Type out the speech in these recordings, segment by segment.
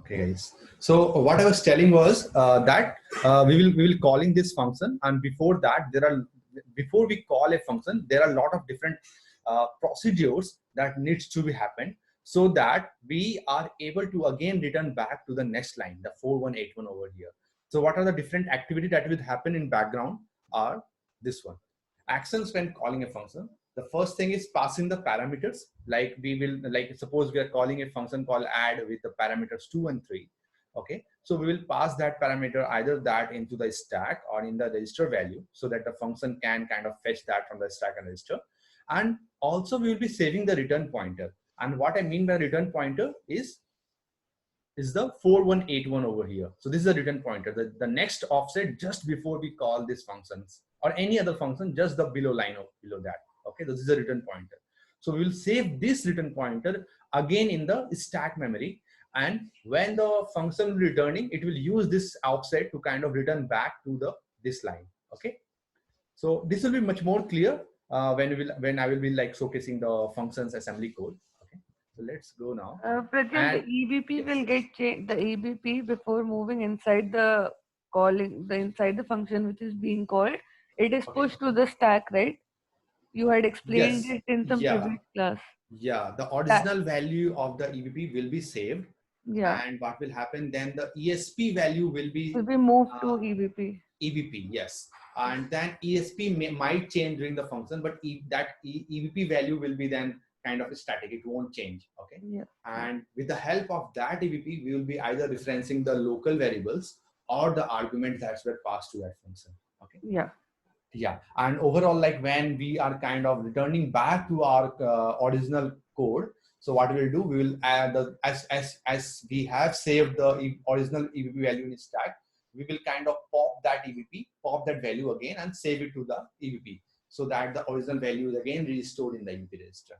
Okay, guys. So what I was telling was that we will calling this function, and before that before we call a function, there are a lot of different procedures that needs to be happened so that we are able to again return back to the next line, the 4181 over here. So what are the different activity that will happen in background are this one. Actions when calling a function. The first thing is passing the parameters. Like we will, like suppose we are calling a function called add with the parameters 2 and 3. Okay, so we will pass that parameter, either that into the stack or in the register value, so that the function can kind of fetch that from the stack and register. And also we will be saving the return pointer. And what I mean by return pointer is the 4181 over here. So this is a return pointer, the next offset just before we call these functions or any other function, just the below line of below that. Okay, this is a return pointer. So we will save this return pointer again in the stack memory, and when the function returning, it will use this offset to kind of return back to the this line. Okay, so this will be much more clear when I will be like showcasing the functions assembly code. Okay, so let's go now. Pradyum, the And EBP yes. will get changed. The EBP before moving inside the inside the function which is being called, it is Okay. pushed to the stack, right? You had explained Yes. it in some Yeah. previous class. Yeah. The That original value of the EVP will be saved. yeah And what will happen then, the ESP value will will be be moved uh, to EBP. EVP. Yes. Yes. And then ESP might change during the function, but EVP value will be then kind of static. It won't change. Okay. Yeah. Yeah. And with the help of that EVP, we will be either referencing the local variables or the argument that's were passed to that function. Okay. Yeah. Yeah, and overall, like when we are kind of returning back to our original code, so what we'll do, we will add the as we have saved the original EVP value in stack, we will kind of pop that value again and save it to the EVP, so that the original value is again restored in the EVP register.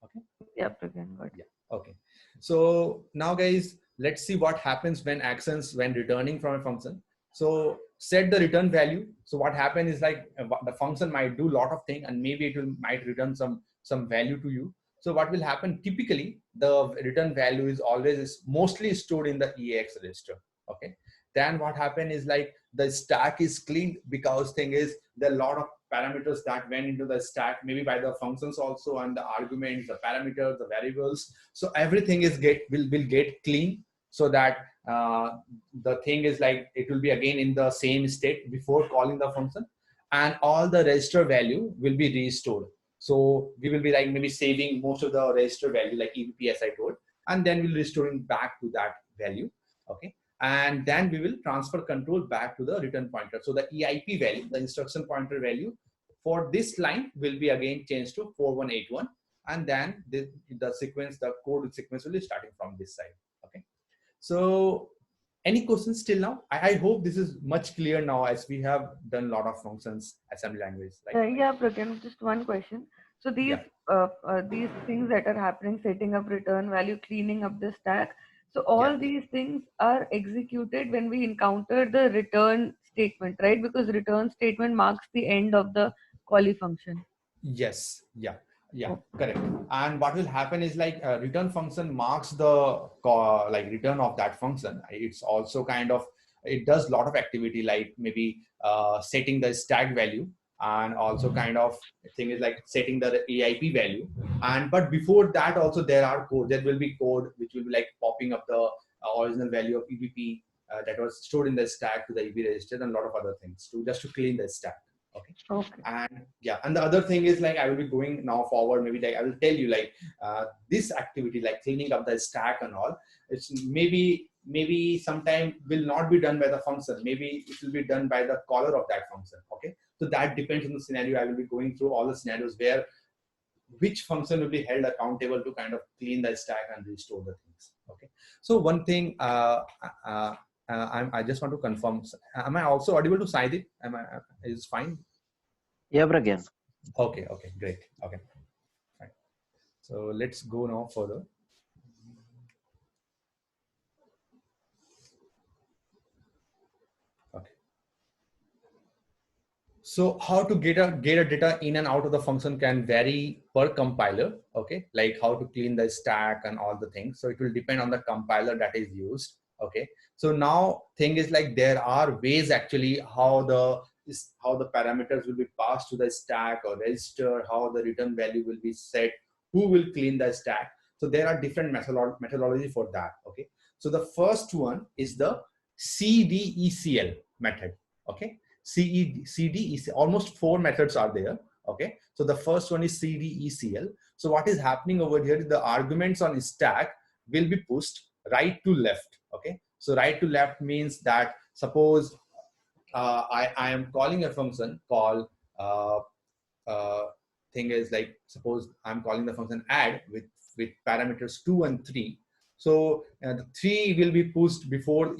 Okay. Yeah, Pradyum, got it. Yeah. Okay. So now, guys, let's see what happens when actions when returning from a function. So set the return value. So what happens is like the function might do a lot of things, and maybe it will might return some value to you. So what will happen? Typically, the return value is always mostly stored in the EAX register. Okay. Then what happens is like the stack is cleaned, because thing is there are a lot of parameters that went into the stack, maybe by the functions also, and the arguments, the parameters, the variables. So everything is will get clean, so that the thing is like it will be again in the same state before calling the function, and all the register value will be restored. So we will be like maybe saving most of the register value like EVP as I told, and then we'll restoring back to that value. Okay. And then we will transfer control back to the return pointer. So the EIP value, the instruction pointer value for this line will be again changed to 4181. And then the sequence, the code sequence will be starting from this side. Okay. So any questions till now? I hope this is much clear now, as we have done a lot of functions assembly language. Yeah, Pradyum, just one question. So Yeah. these things that are happening, setting up return value, cleaning up the stack. So Yeah. all these things are executed when we encounter the return statement, right? Because return statement marks the end of the callee function. Yes. Yeah. Yeah. Oh, Correct. And what will happen is like return function marks the like return of that function. It's also kind of, it does a lot of activity, like maybe setting the stack value, and also kind of thing is like setting the AIP value. And but before that also there will be code which will be like popping up the original value of EVP that was stored in the stack to the EV register, and a lot of other things to just to clean the stack. Okay. okay. And yeah, and the other thing is like I will be going now forward, maybe like I will tell you like this activity like cleaning up the stack and all, it's maybe sometime will not be done by the function, maybe it will be done by the caller of that function. Okay, so that depends on the scenario. I will be going through all the scenarios where which function will be held accountable to kind of clean the stack and restore the things. Okay, so one thing I just want to confirm, am I also audible to Saidip? Is fine? Yeah, Pragyan. Okay, okay, great. Okay, fine. So let's go now further. Okay. So how to get a data in and out of the function can vary per compiler. Okay, like how to clean the stack and all the things. So it will depend on the compiler that is used. Okay, so now thing is like there are ways actually how the parameters will be passed to the stack or register, how the return value will be set, who will clean the stack. So there are different methodology for that. Okay, so the first one is the CDECL method. Okay, CDECL, almost 4 methods are there. Okay, so the first one is CDECL. So what is happening over here is the arguments on stack will be pushed right to left. Okay, so right to left means that suppose I am calling a function called uh, thing is like, suppose I'm calling the function add with parameters 2 and 3. So the 3 will be pushed before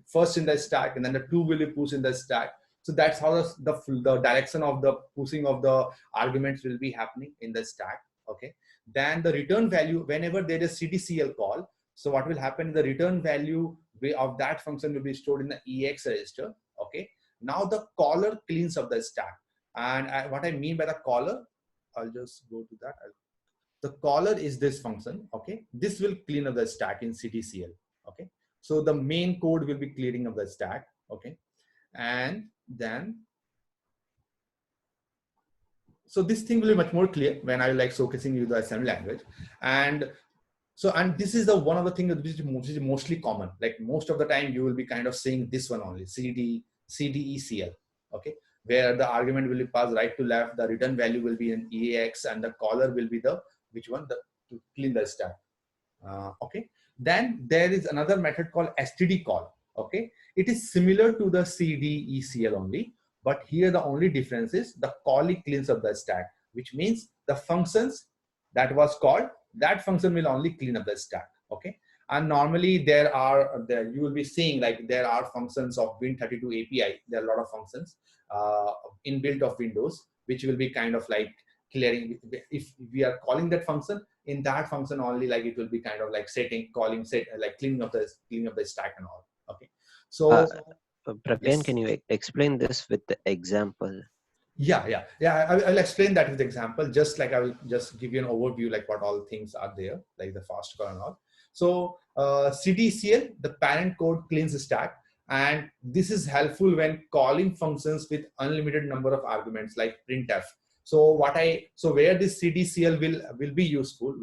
first in the stack, and then the 2 will be pushed in the stack. So that's how the direction of the pushing of the arguments will be happening in the stack. Okay, then the return value, whenever there is CDCL call, so what will happen, the return value of that function will be stored in the EX register. Okay, now the caller cleans up the stack. And what I mean by the caller, I'll just go to that. The caller is this function. Okay, this will clean up the stack in CDCL. Okay, so the main code will be clearing up the stack. Okay, and then so this thing will be much more clear when I like showcasing you the assembly language. And so, and this is the one of the things which is mostly common. Like most of the time you will be kind of saying this one only, CDECL. Okay, where the argument will be passed right to left, the return value will be in EAX, and the caller will be the which one, the to clean the stack. Okay, then there is another method called STD call. Okay, it is similar to the CDECL only, but here the only difference is the callee cleans up the stack, which means the functions that was called, that function will only clean up the stack. Okay, and normally you will be seeing like there are functions of Win32 API. There are a lot of functions inbuilt of Windows, which will be kind of like clearing. If we are calling that function, in that function only, like it will be kind of like like cleaning up the stack and all. Okay, so Pragyan, yes. can you explain this with the example? Yeah. I'll explain that with example. Just like I will just give you an overview, like what all things are there, like the fast call and all. So CDCL, the parent code cleans the stack, and this is helpful when calling functions with unlimited number of arguments like printf. So where this CDCL will be useful,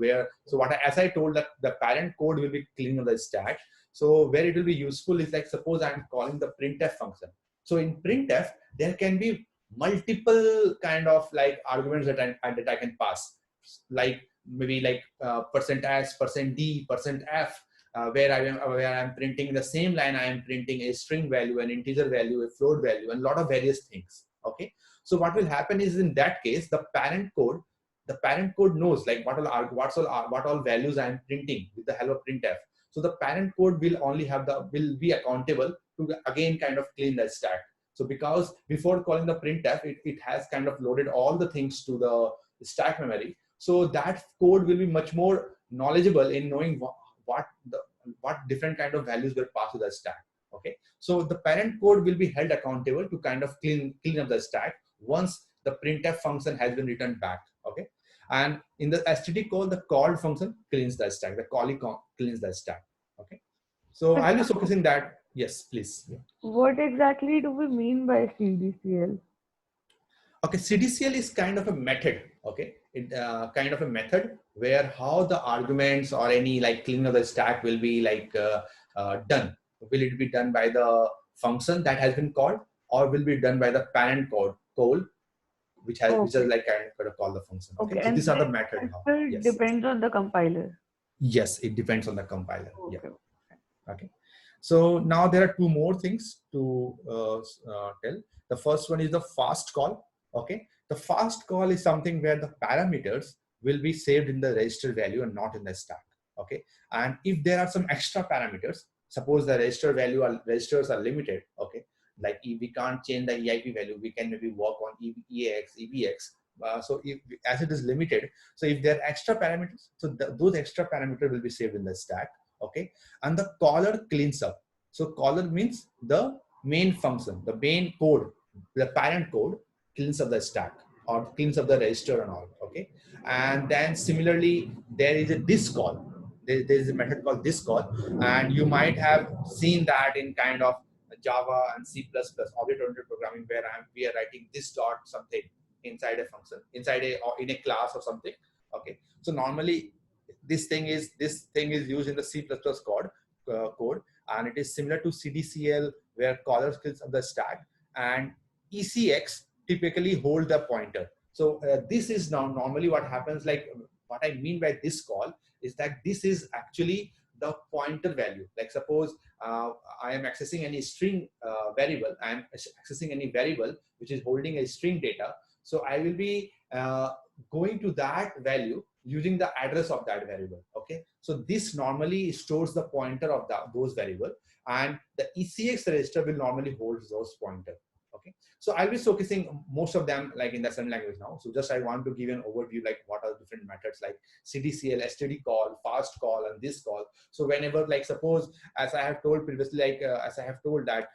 as I told, that the parent code will be cleaning the stack. So where it will be useful is like, suppose I'm calling the printf function. So in printf, there can be multiple kind of like arguments that I can pass, like maybe like %s, %d, %f, where I'm printing the same line. I am printing a string value, an integer value, a float value, and a lot of various things. Okay, so what will happen is, in that case, the parent code knows like what all values I am printing with the hello printf. So the parent code will be accountable to again kind of clean the stack. So because before calling the printf, it has kind of loaded all the things to the stack memory. So that code will be much more knowledgeable in knowing what different kind of values were passed to the stack. Okay, so the parent code will be held accountable to kind of clean up the stack once the printf function has been returned back. Okay, and in the STD call, the called function cleans the stack. The callee cleans the stack. Okay, so I'll be focusing that. Yes, please. Yeah. What exactly do we mean by CDCL? Okay, CDCL is kind of a method. Okay, it kind of a method where how the arguments or any like cleaning of the stack will be like done. Will it be done by the function that has been called, or will be done by the parent code which is like kind of call the function. Okay, so and these are the methods. Yes. Depends on the compiler. Yes, it depends on the compiler. Okay. Yeah. Okay. So now there are two more things to tell. The first one is the fast call. Okay, the fast call is something where the parameters will be saved in the register value and not in the stack. Okay, and if there are some extra parameters, suppose the registers are limited. Okay, like if we can't change the EIP value, we can maybe work on EAX, EBX. So as it is limited, so if there are extra parameters, so those extra parameters will be saved in the stack. Okay, and the caller cleans up. So caller means the main function, the main code, the parent code cleans up the stack or cleans up the register and all. Okay, and then similarly there is a this call. there is a method called this call, and you might have seen that in kind of Java and C++ object-oriented programming, where we are writing this dot something inside a function, inside a or in a class or something. Okay, so normally this thing is used in the C++ code, and it is similar to CDCL, where caller skills of the stack, and ECX typically hold the pointer. So this is now normally what happens. Like, what I mean by this call is that this is actually the pointer value. Like, suppose I am accessing any string variable. I am accessing any variable which is holding a string data. So I will be going to that value using the address of that variable. Okay, so this normally stores the pointer of those variable, and the ECX register will normally hold those pointer. Okay, so I'll be focusing most of them like in the assembly language now. So just I want to give an overview, like what are different methods like CDCL, STD call, fast call, and this call. So whenever, like, suppose, as I have told previously, like as I have told that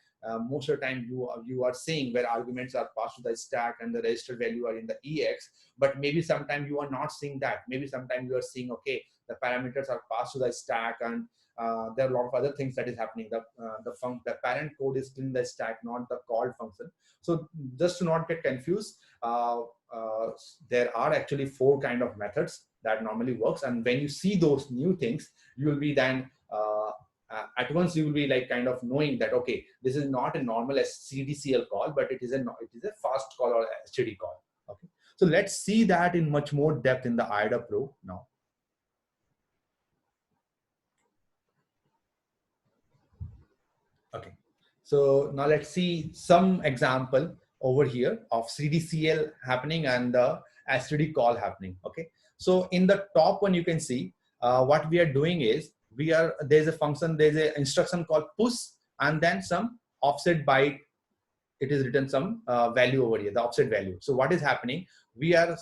most of the time you are seeing where arguments are passed to the stack and the register value are in the EX, but maybe sometime you are not seeing that. Maybe sometime you are seeing, okay, the parameters are passed to the stack, and there are a lot of other things that is happening. The parent code is still in the stack, not the called function. So just to not get confused, there are actually 4 kind of methods that normally works. And when you see those new things, you will be then at once you will be like kind of knowing that, okay, this is not a normal CDCL call, but it is a fast call or STD call. Okay, so let's see that in much more depth in the IDA Pro now. Okay, so now let's see some example over here of CDCL happening and the STD call happening. Okay, so in the top one you can see what we are doing is there's a function, there's an instruction called push, and then some offset byte. It is written some value over here, the offset value. So what is happening? We are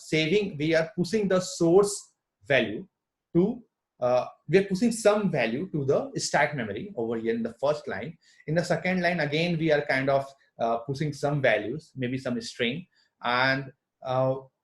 pushing the source value to we are pushing some value to the stack memory over here in the first line. In the second line, again, we are kind of pushing some values, maybe some string. And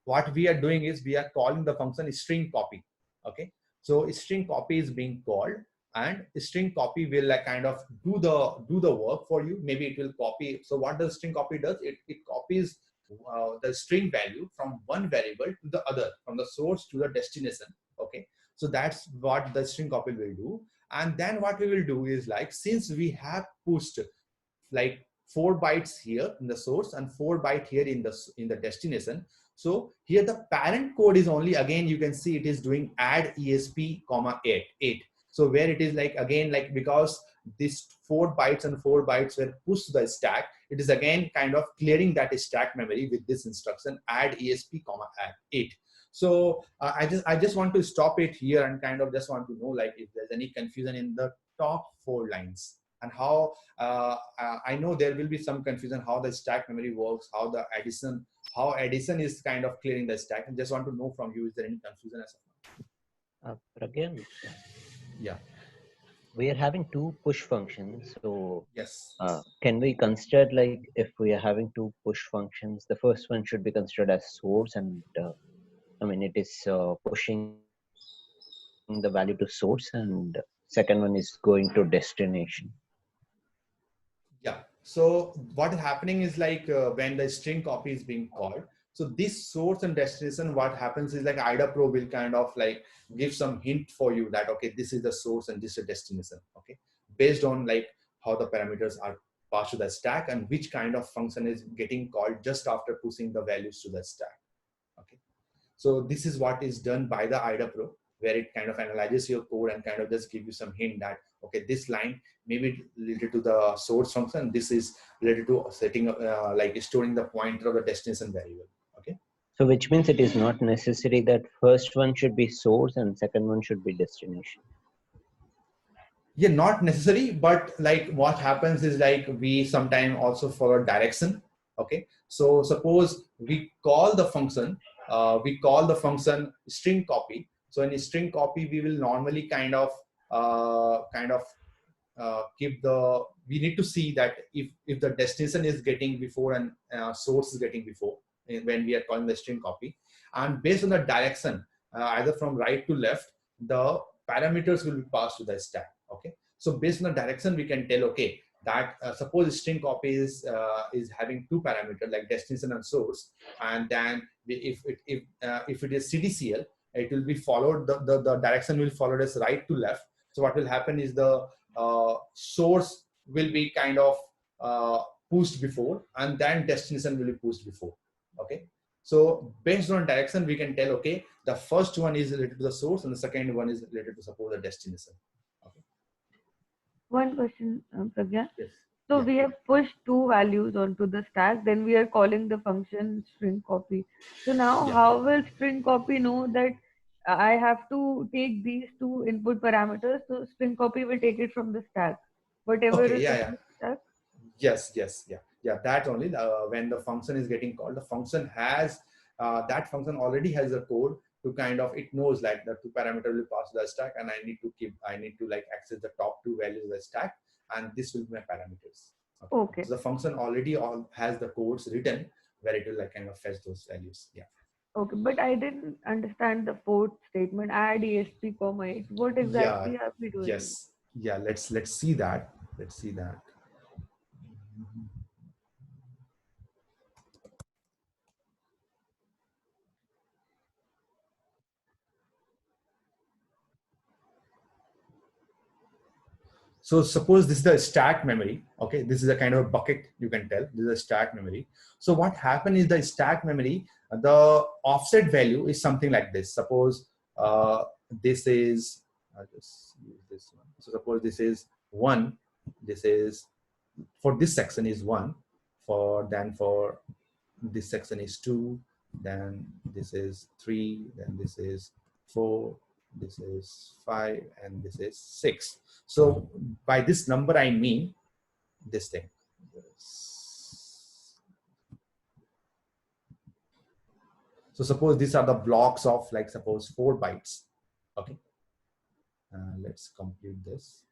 what we are doing is we are calling the function string copy. Okay, so string copy is being called, and string copy will like kind of do the work for you. Maybe it will copy. So what does string copy does? It copies the string value from one variable to the other, from the source to the destination. Okay, so that's what the string copy will do. And then what we will do is, like, since we have pushed like 4 bytes here in the source and 4 byte here in the destination, so here the parent code is only, again you can see it is doing add ESP comma 8. So where it is like, again, like, because this 4 bytes and 4 bytes were pushed to the stack, it is again kind of clearing that stack memory with this instruction add ESP comma 8. So I just want to stop it here and kind of just want to know, like, if there's any confusion in the top 4 lines, and how I know there will be some confusion how the stack memory works, how addition is kind of clearing the stack. And just want to know from you, is there any confusion as of But again, yeah, we are having 2 push functions. So yes, can we consider, like, if we are having 2 push functions, the first one should be considered as source, and I mean, it is pushing the value to source, and second one is going to destination. yeah. So what is happening is, like, when the string copy is being called, so this source and destination, what happens is, like, IDA Pro will kind of like give some hint for you that, okay, this is the source and this is the destination. Okay, based on like how the parameters are passed to the stack and which kind of function is getting called just after pushing the values to the stack. Okay, so this is what is done by the IDA Pro, where it kind of analyzes your code and kind of just give you some hint that, okay, this line may be related to the source function, this is related to setting up like storing the pointer of the destination variable. Okay, So which means it is not necessary that first one should be source and second one should be destination. yeah, not necessary, but like what happens is, like, we sometimes also follow direction. Okay, so suppose we call the function string copy. So in string copy we will normally kind of we need to see that if the destination is getting before and source is getting before when we are calling the string copy, and based on the direction, either from right to left, the parameters will be passed to the stack. Okay, so based on the direction, we can tell, okay, that suppose string copy is having two parameters like destination and source, and then if it is CDCL, it will be followed, the direction will follow as right to left. So what will happen is the source will be kind of pushed before, and then destination will be pushed before. Okay, so based on direction, we can tell, okay, the first one is related to the source and the second one is related to suppose the destination. Okay. One question, Pragya. Yes. So Yeah. we have pushed two values onto the stack, then we are calling the function string copy. So now Yeah. how will string copy know that I have to take these two input parameters? So string copy will take it from the stack, whatever Okay. is Yeah. in Yeah. the stack. Yes. Yeah. That only when the function is getting called, the function has that function already has a code to kind of, it knows like the two parameter will pass to the stack, and I need to like access the top two values of the stack, and this will be my parameters. Okay. Okay. So the function already has the codes written where it will like kind of fetch those values. Yeah. Okay, but I didn't understand the fourth statement, add ESP comma 8. What Yeah. exactly are we doing? Yes. Yeah. Let's see that. Let's see that. So suppose this is the stack memory. Okay, this is a kind of a bucket, you can tell. This is a stack memory. So what happened is the stack memory, the offset value is something like this. Suppose this is, I'll just use this one. So suppose this is 1. This is, for this section is 1. For this section is 2. Then this is 3. Then this is 4. This is 5, and this is 6. So by this number, I mean this thing. So suppose these are the blocks of like suppose 4 bytes. Okay. Let's complete this.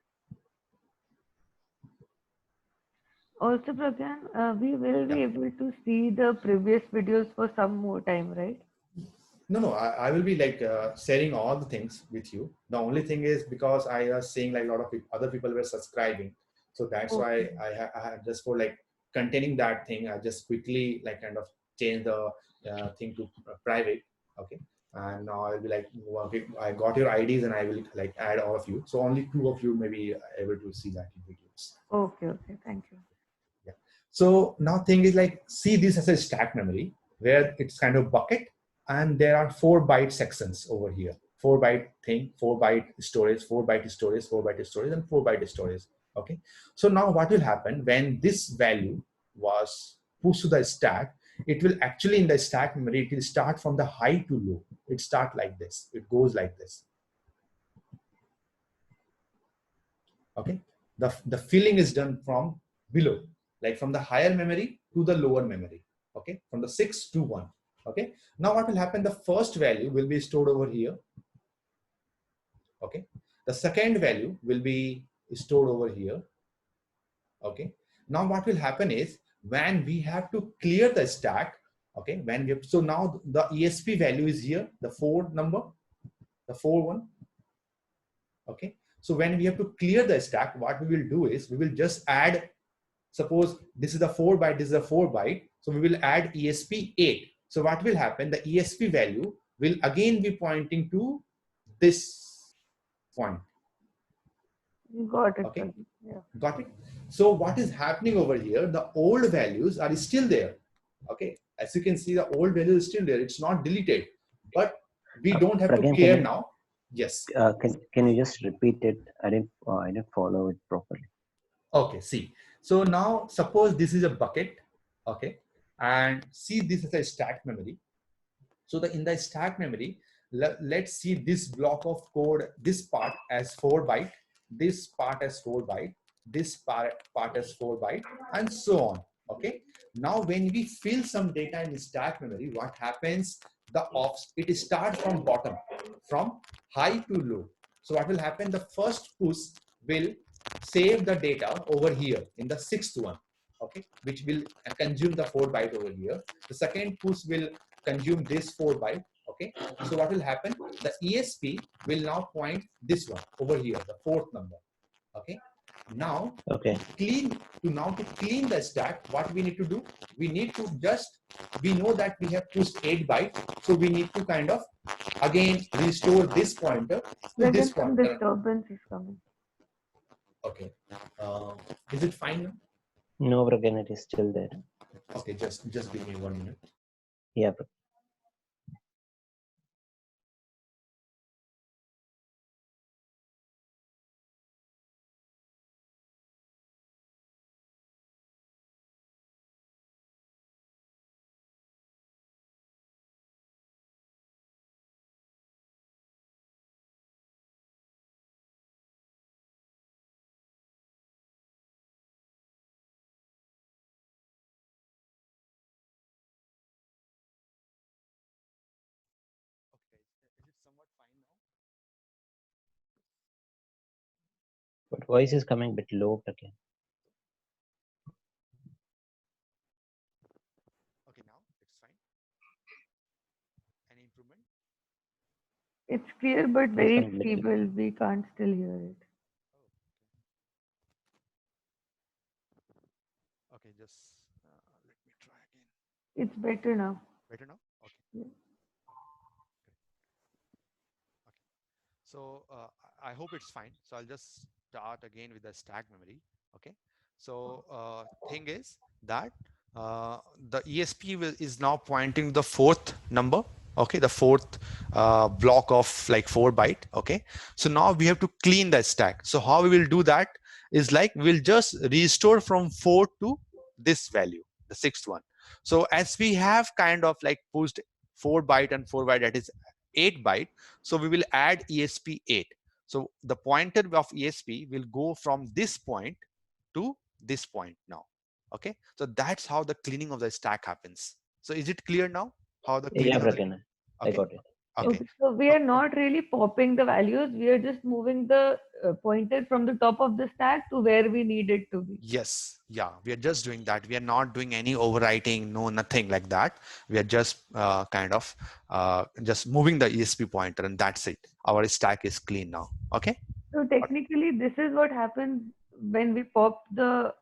Also, Pragyan, we will be able to see the previous videos for some more time, right? No, I will be like sharing all the things with you. The only thing is because I was seeing like a lot of other people were subscribing. So that's why I just for like containing that thing, I just quickly like kind of change the thing to private. Okay. And now I'll be like, okay, I got your IDs and I will like add all of you. So only 2 of you may be able to see that in videos. Okay, thank you. Yeah. So now thing is like, see this as a stack memory where it's kind of bucket. And there are 4 byte sections over here. 4 byte thing, 4 byte storage, 4 byte storage, 4 byte storage, and 4 byte storage. Okay. So now what will happen when this value was pushed to the stack? It will actually in the stack memory, it will start from the high to low. It starts like this. It goes like this. Okay. The filling is done from below, like from the higher memory to the lower memory. Okay. From the 6 to 1. Okay. Now what will happen? The first value will be stored over here. Okay. The second value will be stored over here. Okay. Now what will happen is when we have to clear the stack. Okay. So now the ESP value is here, the 4 number, the 4 one. Okay. So when we have to clear the stack, what we will do is we will just add, suppose this is the 4 byte, this is a 4 byte. So we will add ESP 8. So what will happen? The ESP value will again be pointing to this point. Got it. Okay. Yeah. Got it. So what is happening over here? The old values are still there. Okay. As you can see, the old value is still there. It's not deleted, but we don't have to clear now. Yes. Can you just repeat it? I didn't follow it properly. Okay. See. So now suppose this is a bucket. Okay. And see this is a stack memory. So in the stack memory, let's see this block of code, this part as 4 byte, this part as 4 byte, this part as 4 byte, and so on. Okay. Now when we fill some data in stack memory, what happens? It starts from bottom, from high to low. So what will happen? The first push will save the data over here in the 6th one. Okay, which will consume the 4 byte over here. The second push will consume this 4 byte. Okay, Okay, so what will happen? The ESP will now point this one over here, the fourth number. Okay, now Okay. to clean the stack, what we need to do? We need to we know that we have pushed 8 bytes, so we need to kind of again restore this pointer to this Some pointer. disturbance is coming. Okay, is it fine now? No, again, it is still there. Okay, just give me 1 minute. Yeah. Okay, is it somewhat fine now? But voice is coming a bit low again. Okay, now it's fine. Any improvement? It's clear but There's very some glitching. feeble. We can't still hear it. Okay, just let me try again. It's better now. Better now? Okay. Yeah. Okay. So I hope it's fine. So I'll just start again with the stack memory. Okay. So thing is that the ESP is now pointing to the fourth number. Okay, the fourth block of like 4 byte. Okay. So now we have to clean the stack. So how we will do that is like we'll just restore from 4 to this value, the sixth one. So as we have kind of like pushed 4 byte and 4 byte, that is 8 byte. So we will add ESP8. So the pointer of ESP will go from this point to this point now. Okay, so that's how the cleaning of the stack happens. So is it clear now how the Yeah, cleaning of the again, I okay, got it. Yeah. okay. Okay, so we are not really popping the values. We are just moving the pointer from the top of the stack to where we need it to be. Yes, yeah, we are just doing that. We are not doing any overwriting, no, nothing like that. We are just kind of just moving the ESP pointer, and that's it. Our stack is clean now. Okay. So technically, this is what happens when we pop the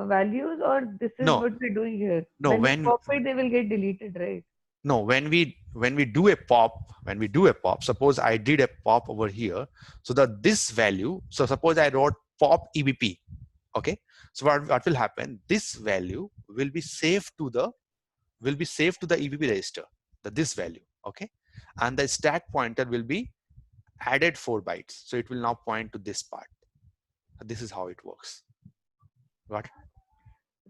values, or this is No, what we're doing here. no. When we pop it, they will get deleted, right? No, when we do a pop, suppose I did a pop over here. So this value. So suppose I wrote pop EBP. Okay. So what will happen? This value will be saved to the EBP register. This value. Okay. And the stack pointer will be added 4 bytes. So it will now point to this part. This is how it works. Got it?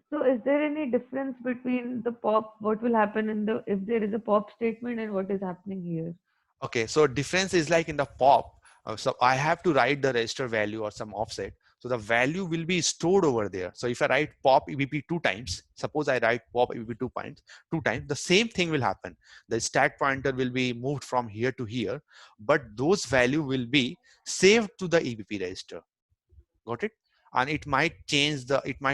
So is there any difference between the pop, what will happen in the, if there is a pop statement, and what is happening here? Okay, so difference is like in the pop. So I have to write the register value or some offset. So the value will be stored over there. So if I write pop EBP 2 times, suppose I write pop EBP 2 times, the same thing will happen. The stack pointer will be moved from here to here, but those value will be saved to the EBP register. Got it? And it might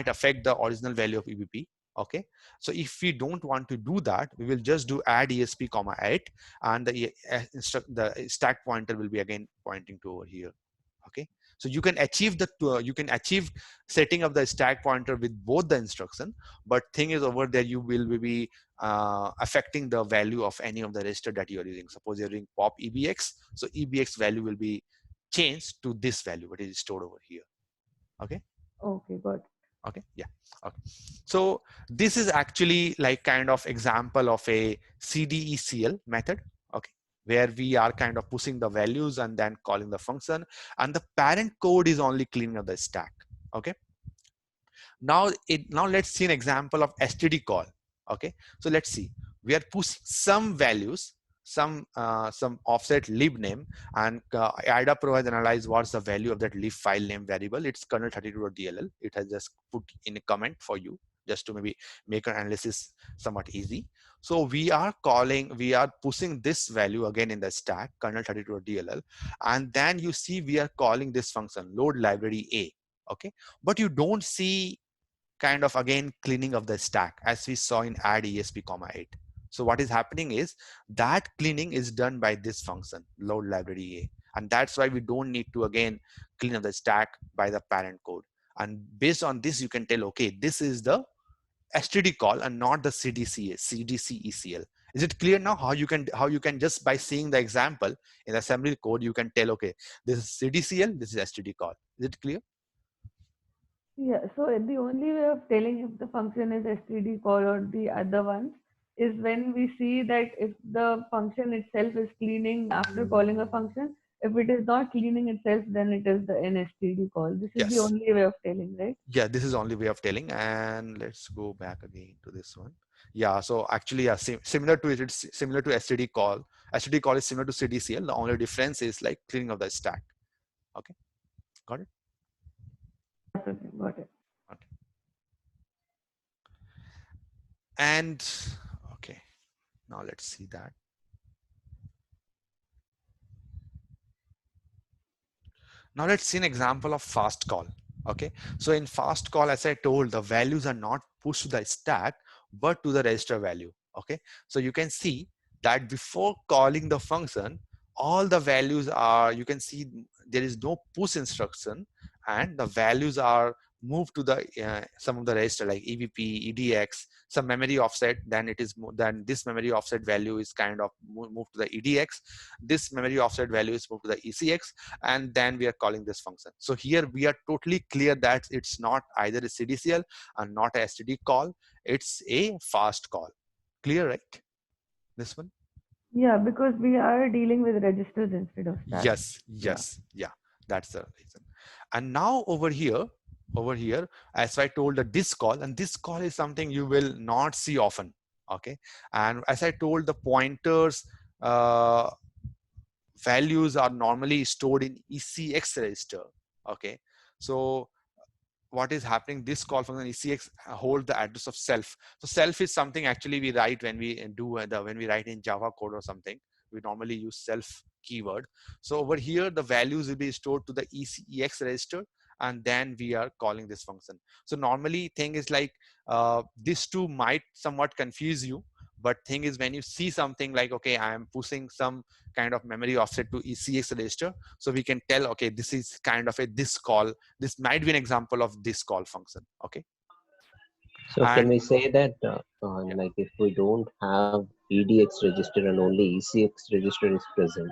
affect the original value of EBP. Okay, so if we don't want to do that, we will just do add ESP comma 8, and the stack pointer will be again pointing to over here. Okay, so you can achieve setting up the stack pointer with both the instruction, but thing is over there you will be affecting the value of any of the register that you are using. Suppose you're using pop EBX, so EBX value will be changed to this value, what is stored over here. Okay. Okay, got it. Okay. Yeah. Okay. So this is actually like kind of example of a CDECL method. Okay. Where we are kind of pushing the values and then calling the function, and the parent code is only cleaning up the stack. Okay. Now let's see an example of STD call. Okay. So let's see. We are pushing some values, some offset lib name, and IDA has analyzed what's the value of that lib file name variable. It's kernel32.dll. It has just put in a comment for you just to maybe make an analysis somewhat easy. So we are pushing this value again in the stack kernel32.dll, and then you see we are calling this function load library A. Okay, but you don't see kind of again cleaning of the stack as we saw in add ESP comma 8. So what is happening is that cleaning is done by this function, load library A. And that's why we don't need to again clean up the stack by the parent code. And based on this, you can tell, okay, this is the STD call and not the CDCECL. Is it clear now how you can just by seeing the example in the assembly code, you can tell, okay, this is CDCL, this is STD call. Is it clear? Yeah, so the only way of telling if the function is std call or the other ones is when we see that if the function itself is cleaning after calling a function. If it is not cleaning itself, then it is the nstd call. This is the Yes. only way of telling, right? Yeah, this is only way of telling. And let's go back again to this one. Yeah, so actually, yeah, similar to it, it's similar to STD call. STD call is similar to CDCL. The only difference is like cleaning of the stack. Okay, got it? Okay, got it. Okay. And okay, now let's see that. Now let's see an example of fast call. Okay, so in fast call, as I told, the values are not pushed to the stack, but to the register value. Okay, so you can see that before calling the function, all the values are, you can see there is no push instruction, and the values are moved to the some of the register like EVP, EDX, some memory offset. Then it is then this memory offset value is kind of moved to the EDX. This memory offset value is moved to the ECX, and then we are calling this function. So here we are totally clear that it's not either a CDCL and not a STD call. It's a fast call. Clear, right? This one? Yeah, because we are dealing with registers instead of stacks. Yes, Yeah. yes, yeah. That's the reason. And now over here, as I told, the this call, and this call is something you will not see often. Okay. And as I told, the pointers uh, values are normally stored in ECX register. Okay, so what is happening, this call function ECX hold the address of self. So self is something actually we write when we do when we write in Java code or something, we normally use self keyword. So over here the values will be stored to the ECX register, and then we are calling this function. So normally thing is like these two might somewhat confuse you, but thing is when you see something like, okay, I am pushing some kind of memory offset to ECX register, so we can tell, okay, this is kind of a this call. This might be an example of this call function. Okay. So can And we say that yeah, like if we don't have EDX register and only ECX register is present,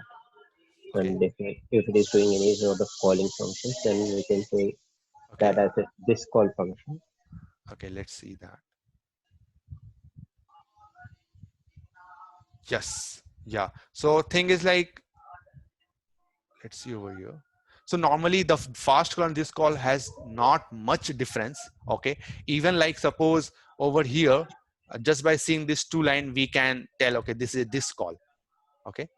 okay, and if it is doing any sort of calling functions, then we can say that okay, as a this call function. okay, let's see that. Yes, yeah, so thing is like, let's see over here. So normally the fast call and this call has not much difference. Okay, even like suppose over here, just by seeing this two line we can tell, okay, this is this call. Okay,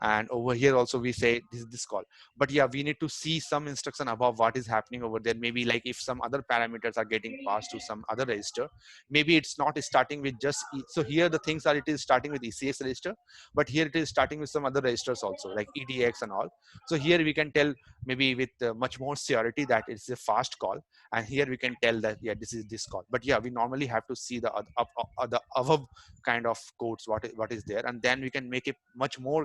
and over here also we say this is this call. But yeah, we need to see some instruction above what is happening over there. Maybe like if some other parameters are getting passed to some other register, maybe it's not starting with just so here the things are, it is starting with ECX register, but here it is starting with some other registers also like EDX and all. So here we can tell maybe with much more surety that it's a fast call, and here we can tell that yeah, this is this call. But yeah, we normally have to see the above kind of codes what is there, and then we can make it much more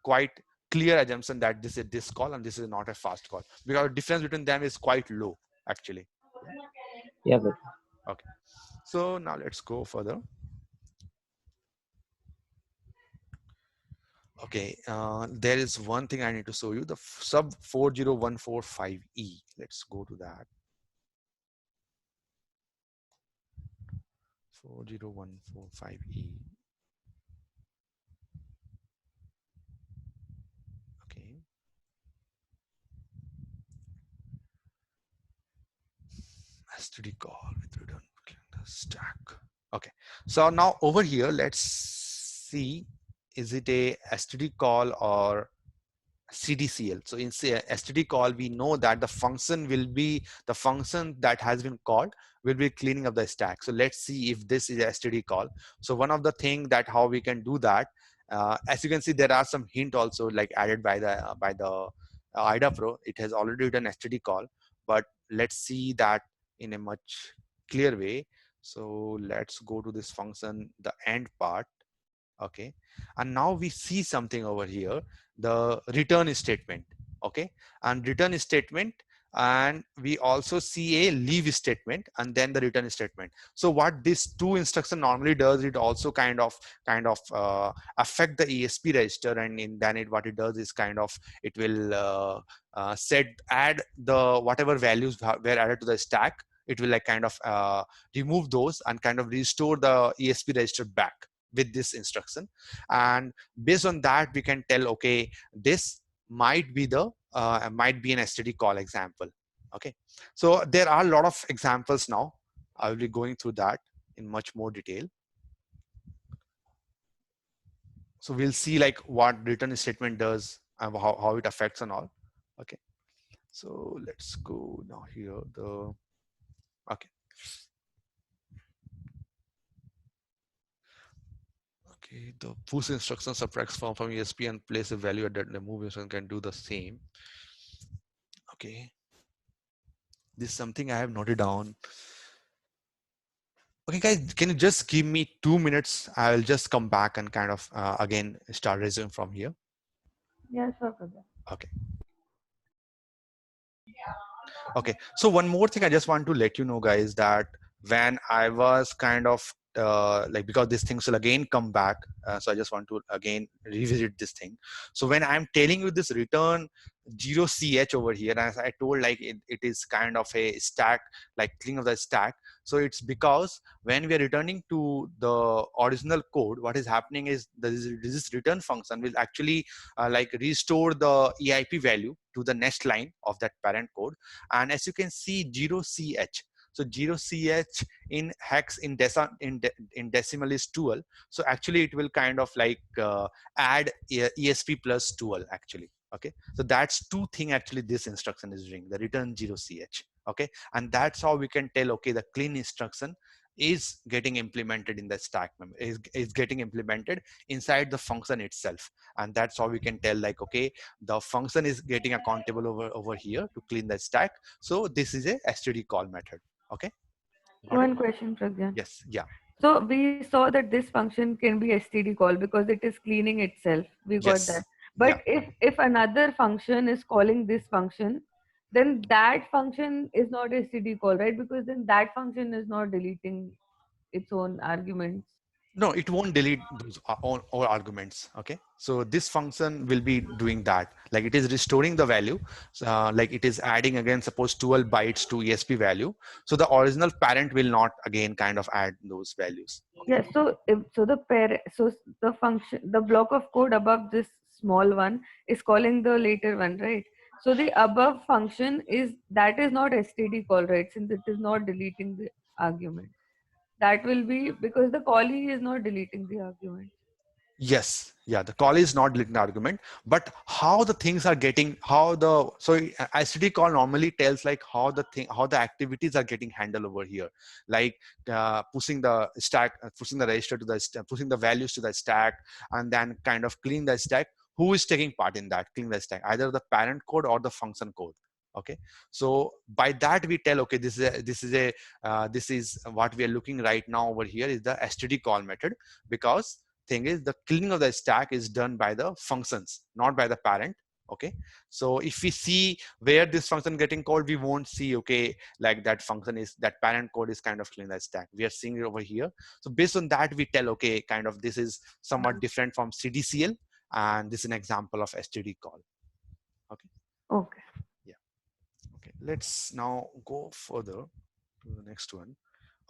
quite clear assumption that this is this call and this is not a fast call, because the difference between them is quite low actually. Yeah, but Okay, so now let's go further. Okay, there is one thing I need to show you, the sub 40145E. Let's go to that. 40145E. Okay, STD call with return the stack. Okay, so now over here let's see, is it a STD call or CDCL? So in STD call, we know that the function will be the function that has been called will be cleaning up the stack. So let's see if this is a STD call. So one of the thing that how we can do that, as you can see, there are some hint also like added by the IDA Pro. It has already written STD call, but let's see that in a much clear way. So let's go to this function, the end part. Okay, and now we see something over here, the return statement. Okay, and return statement, and we also see a leave statement and then the return statement. So what this two instruction normally does, it also kind of affect the ESP register, and in then it what it does is kind of it will add the whatever values were added to the stack. It will like kind of remove those and kind of restore the ESP register back with this instruction. And based on that we can tell, okay, this might be the might be an STD call example. Okay, so there are a lot of examples now. I will be going through that in much more detail. So we'll see like what return statement does and how it affects and all. Okay, so let's go now here. The okay. Okay, the push instruction subtracts from ESP and place a value at that. The move instruction can do the same. Okay, this is something I have noted down. Okay, guys, can you just give me 2 minutes? I'll just come back and kind of again start resuming from here. Yeah, sure, Pragya. Okay. Okay, so one more thing I just want to let you know, guys, that when I was kind of like, because these things will again come back, so I just want to again revisit this thing. So when I'm telling you this return 0ch over here, as I told, like it is kind of a stack, like cleaning of the stack. So it's because when we are returning to the original code, what is happening is this return function will actually like restore the EIP value to the next line of that parent code. And as you can see, 0ch, so 0ch in hex in decimal is 12. So actually it will kind of like add ESP plus 12 actually. Okay, so that's two thing actually this instruction is doing, the return 0ch. Okay, and that's how we can tell, okay, the clean instruction is getting implemented in the stack memory, is getting implemented inside the function itself. And that's how we can tell, like, okay, the function is getting accountable over here to clean the stack. So this is a STD call method. Okay, got it? One question, Pragyan. Yes, yeah, So we saw that this function can be STD call because it is cleaning itself. We got that. yes, yeah. But if another function is calling this function, then that function is not STD call, right? Because then that function is not deleting its own arguments. No, it won't delete those all arguments. Okay, so this function will be doing that, like it is restoring the value. Like it is adding again, suppose 12 bytes to ESP value. So the original parent will not again kind of add those values. Okay. Yeah. So if so the the function, the block of code above this small one is calling the later one, right? So the above function is not STD call, right? Since it is not deleting the argument. That will be because the callee is not deleting the argument. Yes, yeah, the call is not deleting the argument, but how the things are getting, how the, so STD call normally tells like how the activities are getting handled over here, like pushing the stack, pushing the register to the pushing the values to the stack, and then kind of clean the stack. Who is taking part in that clean the stack? Either the parent code or the function code. Okay, so by that we tell, okay, this is what we are looking right now over here is the STD call method, because thing is the cleaning of the stack is done by the functions, not by the parent. Okay, so if we see where this function getting called, we won't see, okay, like that function is, that parent code is kind of cleaning the stack. We are seeing it over here. So based on that we tell, okay, kind of this is somewhat different from CDCL, and this is an example of STD call. Okay, Okay. yeah. Okay, let's now go further to the next one.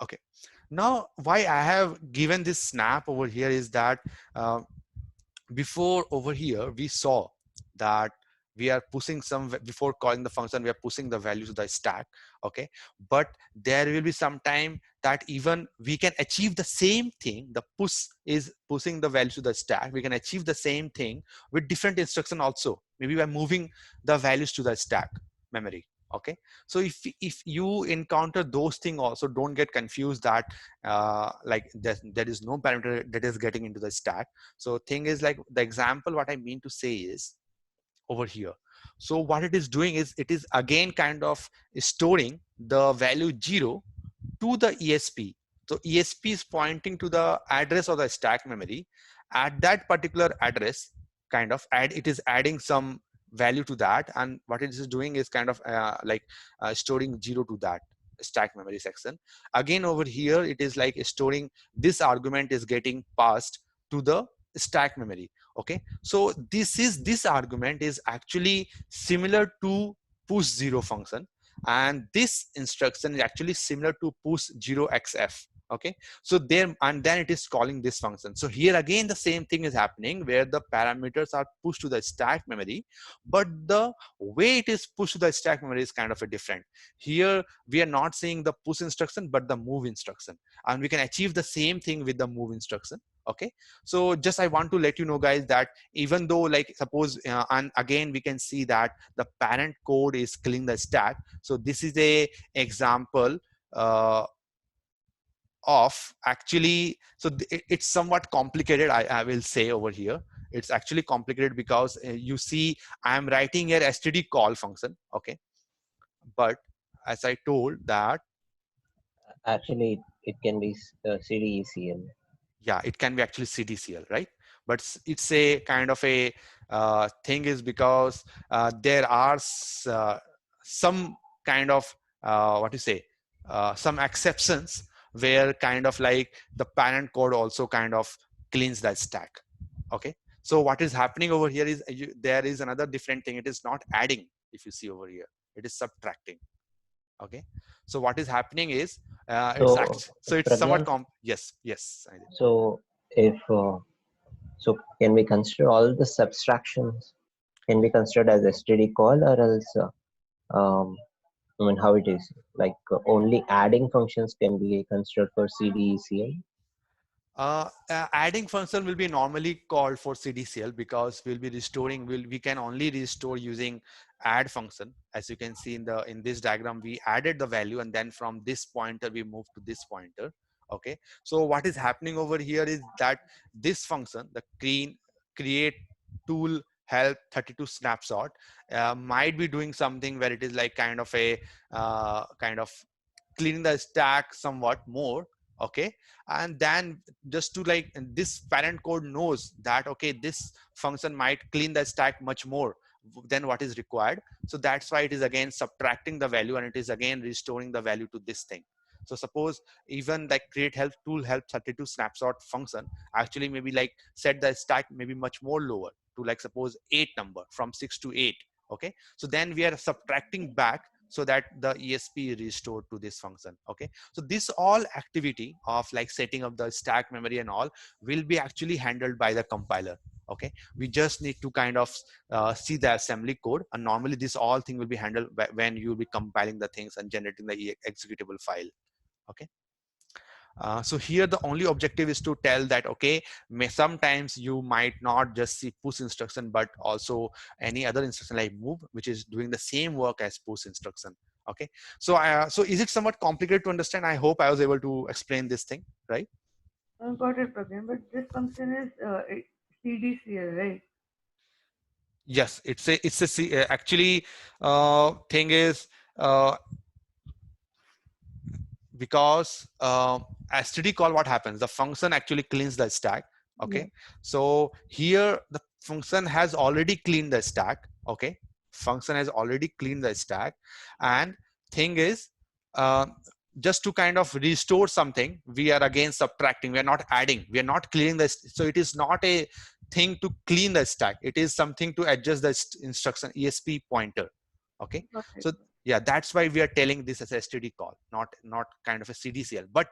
Okay, now why I have given this snap over here is that before over here we saw that we are pushing some, before calling the function we are pushing the value to the stack. Okay, but there will be some time that even we can achieve the same thing, the push is pushing the value to the stack, we can achieve the same thing with different instruction also, maybe by moving the values to the stack memory. Okay, so if you encounter those things also, don't get confused that like there is no parameter that is getting into the stack. So thing is, like, the example what I mean to say is over here. So what it is doing is it is again kind of storing the value 0 to the ESP. So ESP is pointing to the address of the stack memory, at that particular address, kind of it is adding some value to that, and what it is doing is kind of storing 0 to that stack memory section. Again over here it is like storing, this argument is getting passed to the stack memory. Okay, so this argument is actually similar to push 0 function, and this instruction is actually similar to push 0xf. Okay, so there, and then it is calling this function. So here again the same thing is happening, where the parameters are pushed to the stack memory, but the way it is pushed to the stack memory is kind of a different. Here we are not seeing the push instruction but the move instruction, and we can achieve the same thing with the move instruction. Okay, so just I want to let you know guys that even though, like, suppose and again we can see that the parent code is killing the stack. So this is a example uh, of actually, so it's somewhat complicated, I will say over here. It's actually complicated because you see I am writing here std call function. Okay, but as I told that, Actually, it can be CDECL. yeah, it can be actually cdcl, right? But it's a kind of a thing, is because there are some kind of what you say, some exceptions where kind of like the parent code also kind of cleans that stack. Okay, so what is happening over here is there is another different thing. It is not adding, if you see over here, it is subtracting. Okay, so what is happening is So, so it's somewhat Pragyan, yes, yes, I did. so if so, can we consider all the subtractions? Can be considered as STD call, or else I mean, how it is like only adding functions can be considered for CDECL. Adding function will be normally called for CDCL, because we'll be restoring, we can only restore using add function. As you can see in the in this diagram, we added the value, and then from this pointer we move to this pointer. Okay, so what is happening over here is that this function, the create tool help 32 snapshot, might be doing something where it is like kind of a kind of cleaning the stack somewhat more. Okay, and then just to like, this parent code knows that okay, this function might clean the stack much more than what is required. So that's why it is again subtracting the value, and it is again restoring the value to this thing. So suppose even like create help tool help 32 snapshot function actually maybe like set the stack maybe much more lower to like suppose 8 number from 6 to 8. Okay, so then we are subtracting back so that the ESP is restored to this function. Okay, so this all activity of like setting up the stack memory and all will be actually handled by the compiler. Okay, we just need to kind of see the assembly code, and normally this all thing will be handled when you will be compiling the things and generating the executable file. Okay, so here the only objective is to tell that okay, sometimes you might not just see push instruction but also any other instruction like move, which is doing the same work as push instruction. Okay, so so is it somewhat complicated to understand? I hope I was able to explain this thing, right? Got it, Pragyan. But this function is CDCL, right? Yes, actually thing is because std call, what happens, the function actually cleans the stack. Yeah. Okay, so here the function has already cleaned the stack. Okay, function has already cleaned the stack, and thing is uh, just to kind of restore something, we are again subtracting, we are not adding, we are not cleaning this. So it is not a thing to clean the stack, it is something to adjust the instruction esp pointer. Okay, Got it. so yeah, that's why we are telling this as std call, not kind of a cdcl. But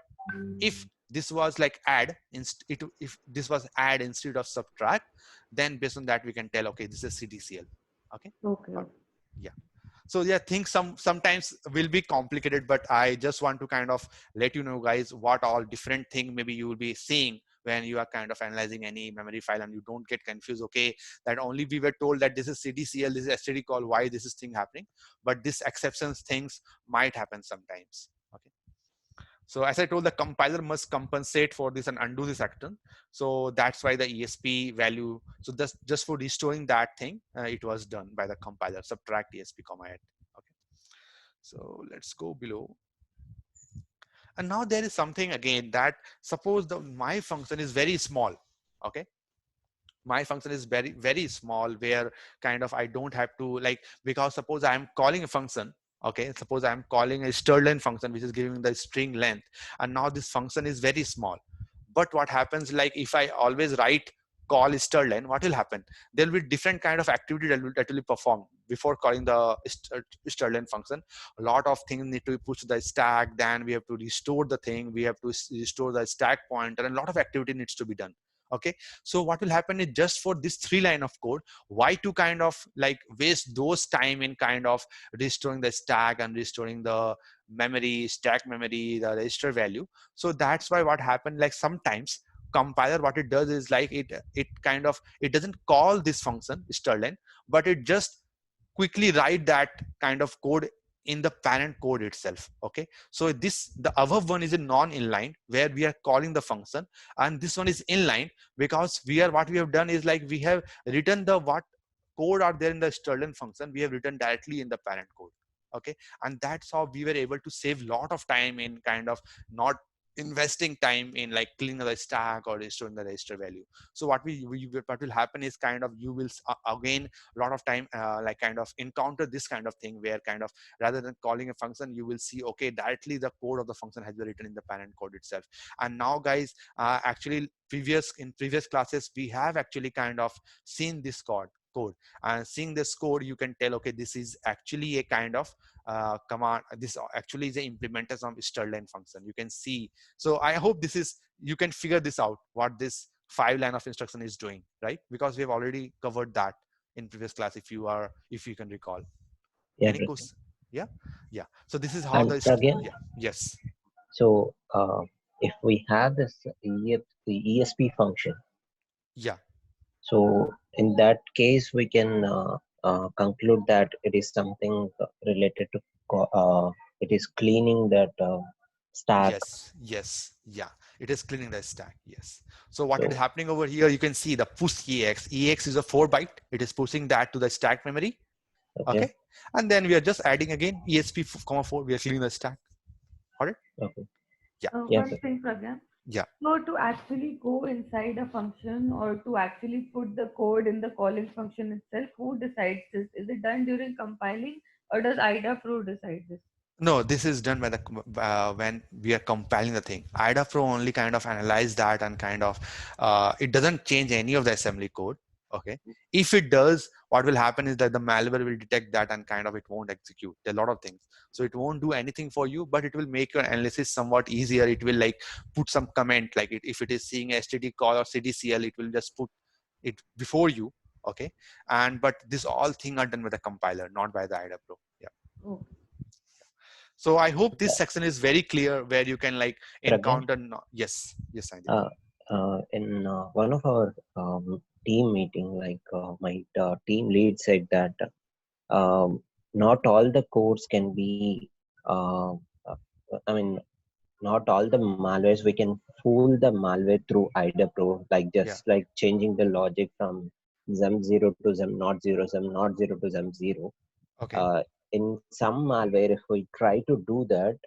if this was like add if this was add instead of subtract, then based on that we can tell okay, this is cdcl. Okay, Okay. but Okay. yeah, so yeah, things sometimes will be complicated, but I just want to kind of let you know guys what all different thing maybe you will be seeing when you are kind of analyzing any memory file, and you don't get confused. Okay, that only we were told that this is cdcl, this is std call, why this is thing happening, but this exceptions things might happen sometimes. Okay, so as I told, the compiler must compensate for this and undo this action. So that's why the ESP value. So just for restoring that thing, it was done by the compiler. Subtract ESP comma at. Okay. So let's go below. And now there is something again that suppose my function is very small. Okay. my function is very, very small, where kind of I don't have to like, because suppose I'm calling a function, okay, suppose I'm calling a strlen function which is giving the string length, and now this function is very small. But what happens, like if I always write call strlen, what will happen? There will be different kind of activity that will be performed before calling the strlen function. A lot of things need to be pushed to the stack, then we have to restore the thing, we have to restore the stack pointer, and a lot of activity needs to be done. Okay, so what will happen is, just for this 3 line of code, why to kind of like waste those time in kind of restoring the stack and restoring the memory, stack memory, the register value? So that's why what happened, like sometimes compiler, what it does is like it kind of, it doesn't call this function strlen, but it just quickly write that kind of code in the parent code itself. Okay, so this, the above one is a non-inline where we are calling the function, and this one is inline because we are, what we have done is like we have written the what code are there in the strlen function, we have written directly in the parent code. Okay, and that's how we were able to save lot of time in kind of not investing time in like cleaning the stack or restoring the register value. So what what will happen is kind of you will again a lot of time like kind of encounter this kind of thing where kind of rather than calling a function, you will see okay, directly the code of the function has been written in the parent code itself. And now guys, actually in previous classes we have actually kind of seen this code, and seeing this code you can tell okay, this is actually a kind of command, this actually is a implementation of strlen function, you can see. So I hope this is, you can figure this out what this 5 line of instruction is doing, right? Because we have already covered that in previous class, if you can recall. Yeah, Any interesting. question? Yeah, yeah. So this is how And again, yeah, yes, so if we have this the ESP function, yeah, so in that case we can conclude that it is something related to it is cleaning that stack. yes, yes, yeah. It is cleaning the stack. Yes. So what is So happening over here? You can see the push ex is a 4 byte, it is pushing that to the stack memory. okay, Okay, and then we are just adding again esp comma 4, we are cleaning the stack. Got it? okay, Yeah, yeah, One sir. thing, Pragya. yeah. So to actually go inside a function or to actually put the code in the calling function itself, who decides this? Is it done during compiling or does IDA Pro decide this? No, this is done by the when we are compiling the thing. IDA Pro only kind of analyze that and kind of it doesn't change any of the assembly code. Okay, if it does, what will happen is that the malware will detect that and kind of it won't execute. There are a lot of things, so it won't do anything for you, but it will make your analysis somewhat easier. It will like put some comment like if it is seeing STD call or CDCL, it will just put it before you. Okay, and but this all thing are done by the compiler, not by the IDA Pro. Yeah. Okay. So I hope this section is very clear where you can like Pragya, encounter. Yes, yes, Sandeep. in one of our team meeting, like my team lead said that not all the codes can be, uh, uh, I mean, not all the malwares we can fool the malware through IDA Pro, like Yeah. just like changing the logic from XEM0 to XEM0, XEM0 to XEM0. Okay. Uh, in some malware, if we try to do that,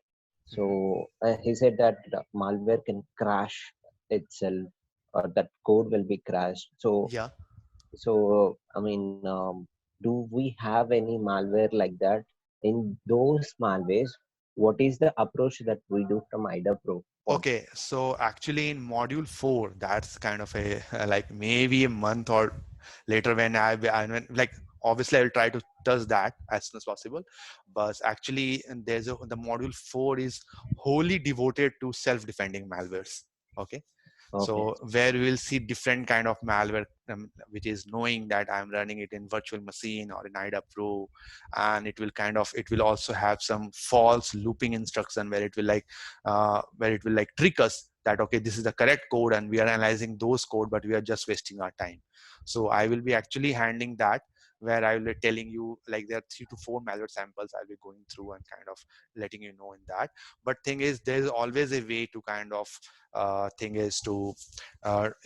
Hmm. so he said that the malware can crash itself, or that code will be crashed. Yeah. So I mean, do we have any malware like that? In those malwares, what is the approach that we do from IDA Pro for? Okay. So actually, in module 4, that's kind of a like maybe a month or later when like obviously I'll try to touch that as soon as possible. But actually, and the module 4 is wholly devoted to self-defending malwares. Okay. Okay, So where we will see different kind of malware, which is knowing that I'm running it in virtual machine or in IDA Pro, and it will also have some false looping instruction where it will like trick us that okay, this is the correct code and we are analyzing those code, but we are just wasting our time. So I will be actually handling that, where I will be telling you like there are 3 to 4 malware samples I'll be going through and kind of letting you know in that. But thing is, there is always a way to kind of thing is to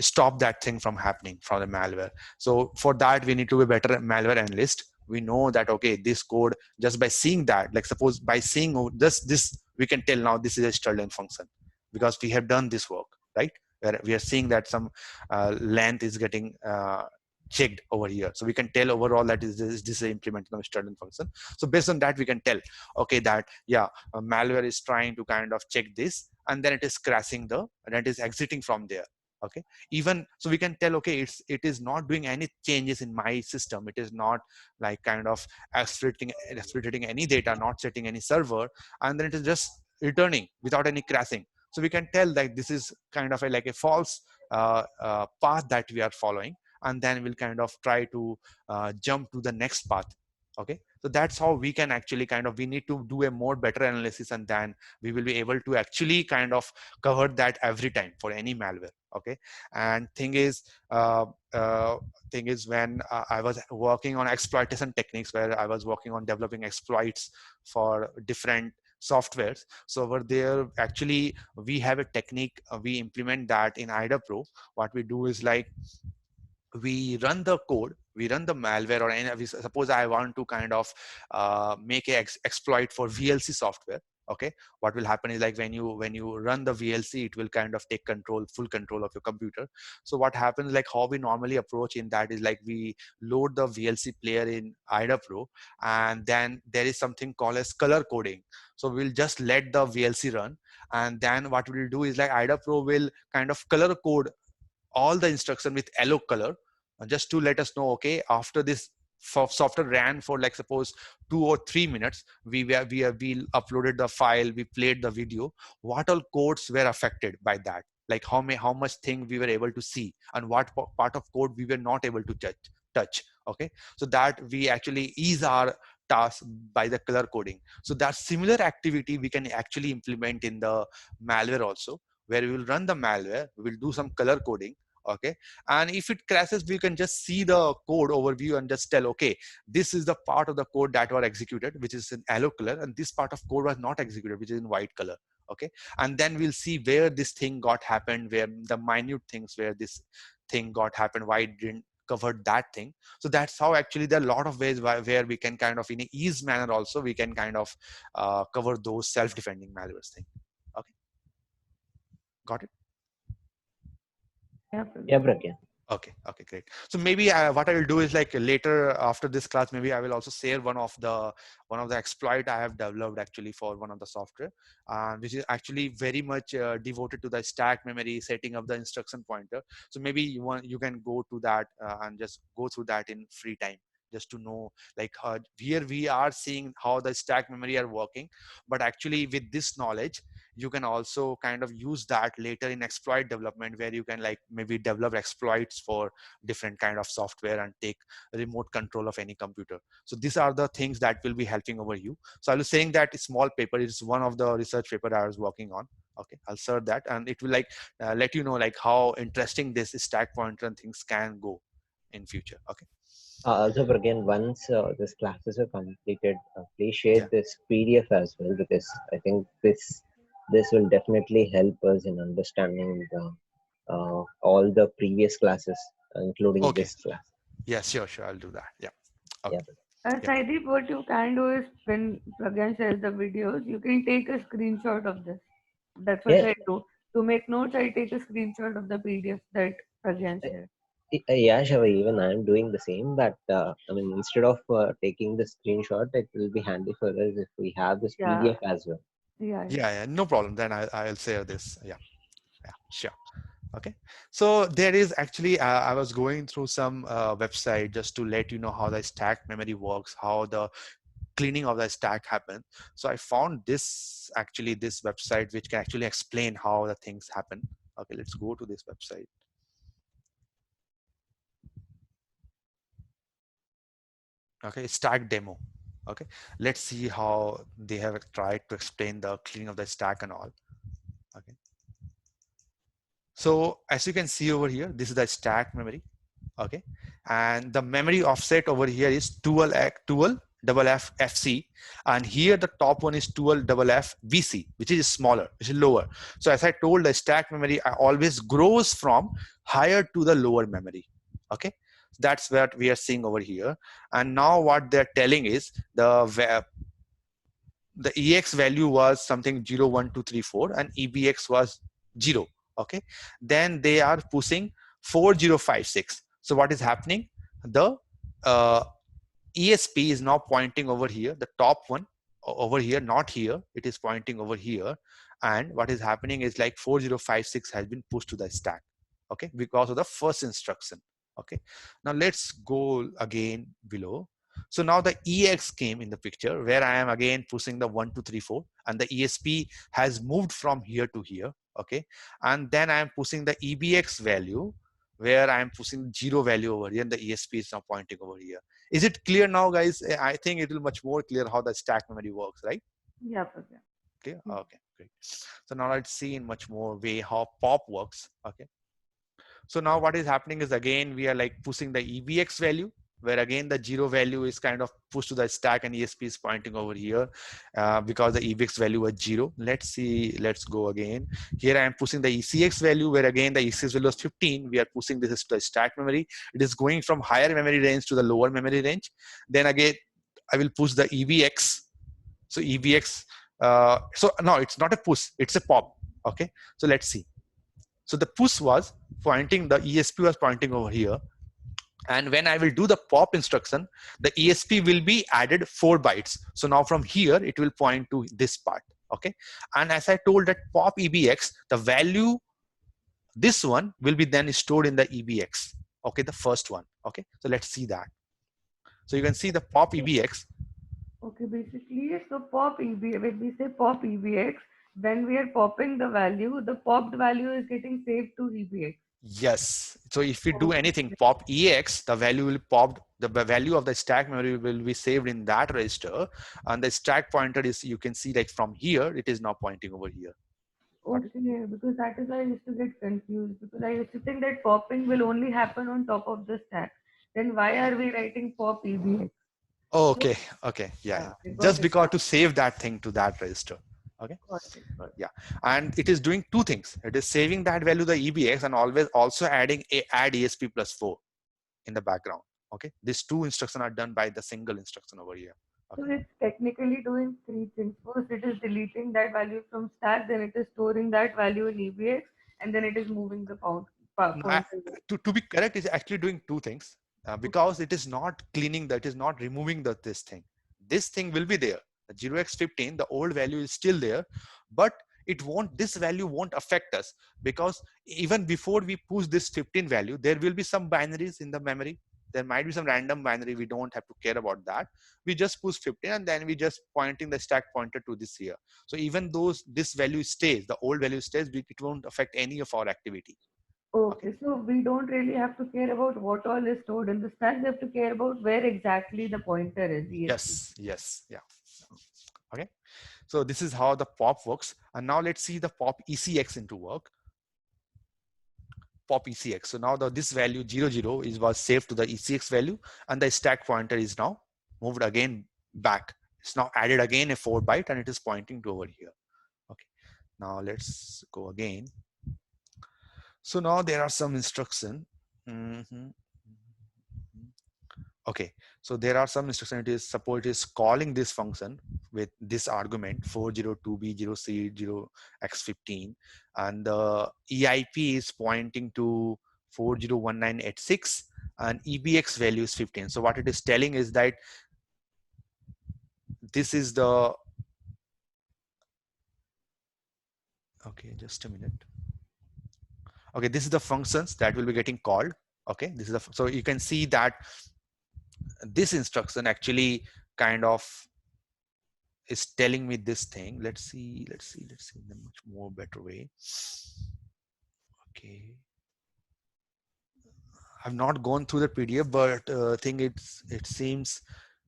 stop that thing from happening from the malware. So for that we need to be better malware analyst. We know that okay, this code, just by seeing that, like suppose by seeing this we can tell now this is a strlen function because we have done this work, right? where we are seeing that some length is getting checked over here. So we can tell overall that is this implementation of student function. So based on that, we can tell, okay, that yeah, malware is trying to kind of check this, and then it is crashing and it is exiting from there. Okay, even so we can tell, okay, it is not doing any changes in my system. It is not like kind of exploiting any data, not setting any server, and then it is just returning without any crashing. So we can tell that this is kind of like a false path that we are following, and then we'll kind of try to jump to the next path. Okay, so that's how we can actually kind of, we need to do a more better analysis, and then we will be able to actually kind of cover that every time for any malware. Okay, and thing is when I was working on exploitation techniques, where I was working on developing exploits for different softwares. So over there, actually, we have a technique, we implement that in IDA Pro. What we do is like, we run the code, we run the malware, or any, suppose I want to kind of make a exploit for VLC software. Okay, what will happen is like when you run the VLC, it will kind of take full control of your computer. So what happens, like how we normally approach in that is like, we load the VLC player in IDA Pro, and then there is something called as color coding. So we'll just let the VLC run, and then what we'll do is like IDA Pro will kind of color code all the instruction with yellow color, just to let us know, okay, after this software ran for like suppose 2 or 3 minutes, we uploaded the file, we played the video, what all codes were affected by that, like how much thing we were able to see, and what part of code we were not able to touch. Okay, so that we actually ease our task by the color coding. So that similar activity we can actually implement in the malware also, where we will run the malware, we will do some color coding. Okay, and if it crashes, we can just see the code overview and just tell, okay, this is the part of the code that were executed, which is in yellow color, and this part of code was not executed, which is in white color. Okay, and then we'll see where this thing got happened, where the minute things where this thing got happened, why it didn't cover that thing. So that's how actually there are a lot of ways where we can kind of in an ease manner also we can kind of cover those self-defending malwares thing. Okay, got it? Yeah, Pragya. Okay, great. So maybe what I will do is like later after this class, maybe I will also share one of the exploit I have developed actually for one of the software, which is actually very much devoted to the stack memory, setting up the instruction pointer. So maybe you can go to that and just go through that in free time, just to know like here we are seeing how the stack memory are working, but actually with this knowledge you can also kind of use that later in exploit development, where you can like maybe develop exploits for different kind of software and take remote control of any computer. So these are the things that will be helping over you. So I was saying that small paper is one of the research paper I was working on. Okay, I'll share that, and it will like let you know like how interesting this stack pointer and things can go in future. Okay. Also, again, once this classes are completed, please share Yeah. this PDF as well, because I think this will definitely help us in understanding all the previous classes, including Okay. this class. Yeah, sure, I'll do that. Yeah. Okay. Yeah. Yeah. Saidip, what you can do is when Pragyan shares the videos, you can take a screenshot of this. That's what Yeah, I do. To make notes, I take a screenshot of the PDF that Pragyan shared. yeah, Shava, even I'm doing the same. But I mean, instead of taking the screenshot, it will be handy for us if we have this Yeah, PDF as well. yeah. Yeah, no problem. Then I'll share this. Yeah, sure. Okay, so there is actually I was going through some website just to let you know how the stack memory works, how the cleaning of the stack happens. So I found this website which can actually explain how the things happen. Okay, let's go to this website. Okay, stack demo. Okay, let's see how they have tried to explain the cleaning of the stack and all. Okay, so as you can see over here, this is the stack memory. Okay, and the memory offset over here is 12 double F FC, and here the top one is 12 double F VC, which is smaller, which is lower. So as I told, the stack memory always grows from higher to the lower memory. Okay, that's what we are seeing over here. And now what they're telling is the EX value was something 0, 1, 2, 3, 4, and EBX was 0. Okay, then they are pushing 4056. So what is happening? The uh, ESP is now pointing over here, the top one over here, not here. It is pointing over here. And what is happening is like 4056 has been pushed to the stack. Okay, because of the first instruction. Okay, now let's go again below. So now the EX came in the picture where I am again pushing the 1, 2, 3, 4, and the ESP has moved from here to here. Okay, and then I am pushing the EBX value where I am pushing 0 value over here, and the ESP is now pointing over here. Is it clear now, guys? I think it will much more clear how the stack memory works, right? Yeah, Pragya. Clear? Mm. Okay, great. So now let's see in much more way how pop works. Okay. So now what is happening is again, we are like pushing the EBX value, where again the 0 value is kind of pushed to the stack and ESP is pointing over here because the EBX value was 0. Let's see, let's go again. Here I am pushing the ECX value, where again the ECX value is 15. We are pushing this to the stack memory. It is going from higher memory range to the lower memory range. Then again, I will push the EBX. So EBX, so no, it's not a push, it's a pop. Okay, so let's see. So the push was pointing, the ESP was pointing over here. And when I will do the pop instruction, the ESP will be added 4 bytes. So now from here, it will point to this part. Okay. And as I told that pop EBX, the value, this one will be then stored in the EBX. Okay. The first one. Okay. So let's see that. So you can see the pop EBX. Okay, basically, so pop EB, when we say pop EBX, when we are popping the value, the popped value is getting saved to EBX. Yes. So if we do Okay. anything pop EX, the value will pop, the value of the stack memory will be saved in that register. And the stack pointer is, you can see like from here, it is now pointing over here. Okay, because that is why I used to get confused because I used to think that popping will only happen on top of the stack. Then why are we writing pop EBX? Oh, So, okay. Okay. Yeah. yeah, I got Just it because now. to save that thing to that register. Okay. Got it, got it. Yeah. And it is doing two things. It is saving that value, the EBX, and always also adding a add ESP plus 4 in the background. Okay. These two instructions are done by the single instruction over here. So Okay. it's technically doing three things. First, it is deleting that value from stack, then it is storing that value in EBX, and then it is moving the No, pointer. to be correct, is actually doing two things because it is not cleaning that, is not removing this thing. This thing will be there. The 0x15, the old value is still there, but it won't, this value won't affect us because even before we push this 15 value, there will be some binaries in the memory. There might be some random binary. We don't have to care about that. We just push 15 and then we just pointing the stack pointer to this here. So even though this value stays, the old value stays, it won't affect any of our activity. Okay. Okay, so we don't really have to care about what all is stored in the stack. We have to care about where exactly the pointer is. ESP. Yes, yes, yeah. Okay. So this is how the pop works. And now let's see the pop ECX into work. Pop ECX. So now this value 00 was saved to the ECX value, and the stack pointer is now moved again back. It's now added again a 4 byte and it is pointing to over here. Okay. Now let's go again. So now there are some instruction. Okay, so there are some instruction. It is suppose it is calling this function with this argument 402b0c0x15, and the EIP is pointing to 401986, and EBX value is 15. So what it is telling is that this is the, okay, just a minute. Okay, this is the functions that will be getting called. Okay, this is the, so you can see that this instruction actually kind of is telling me this thing. Let's see in a much more better way. Okay, I've not gone through the PDF, but it seems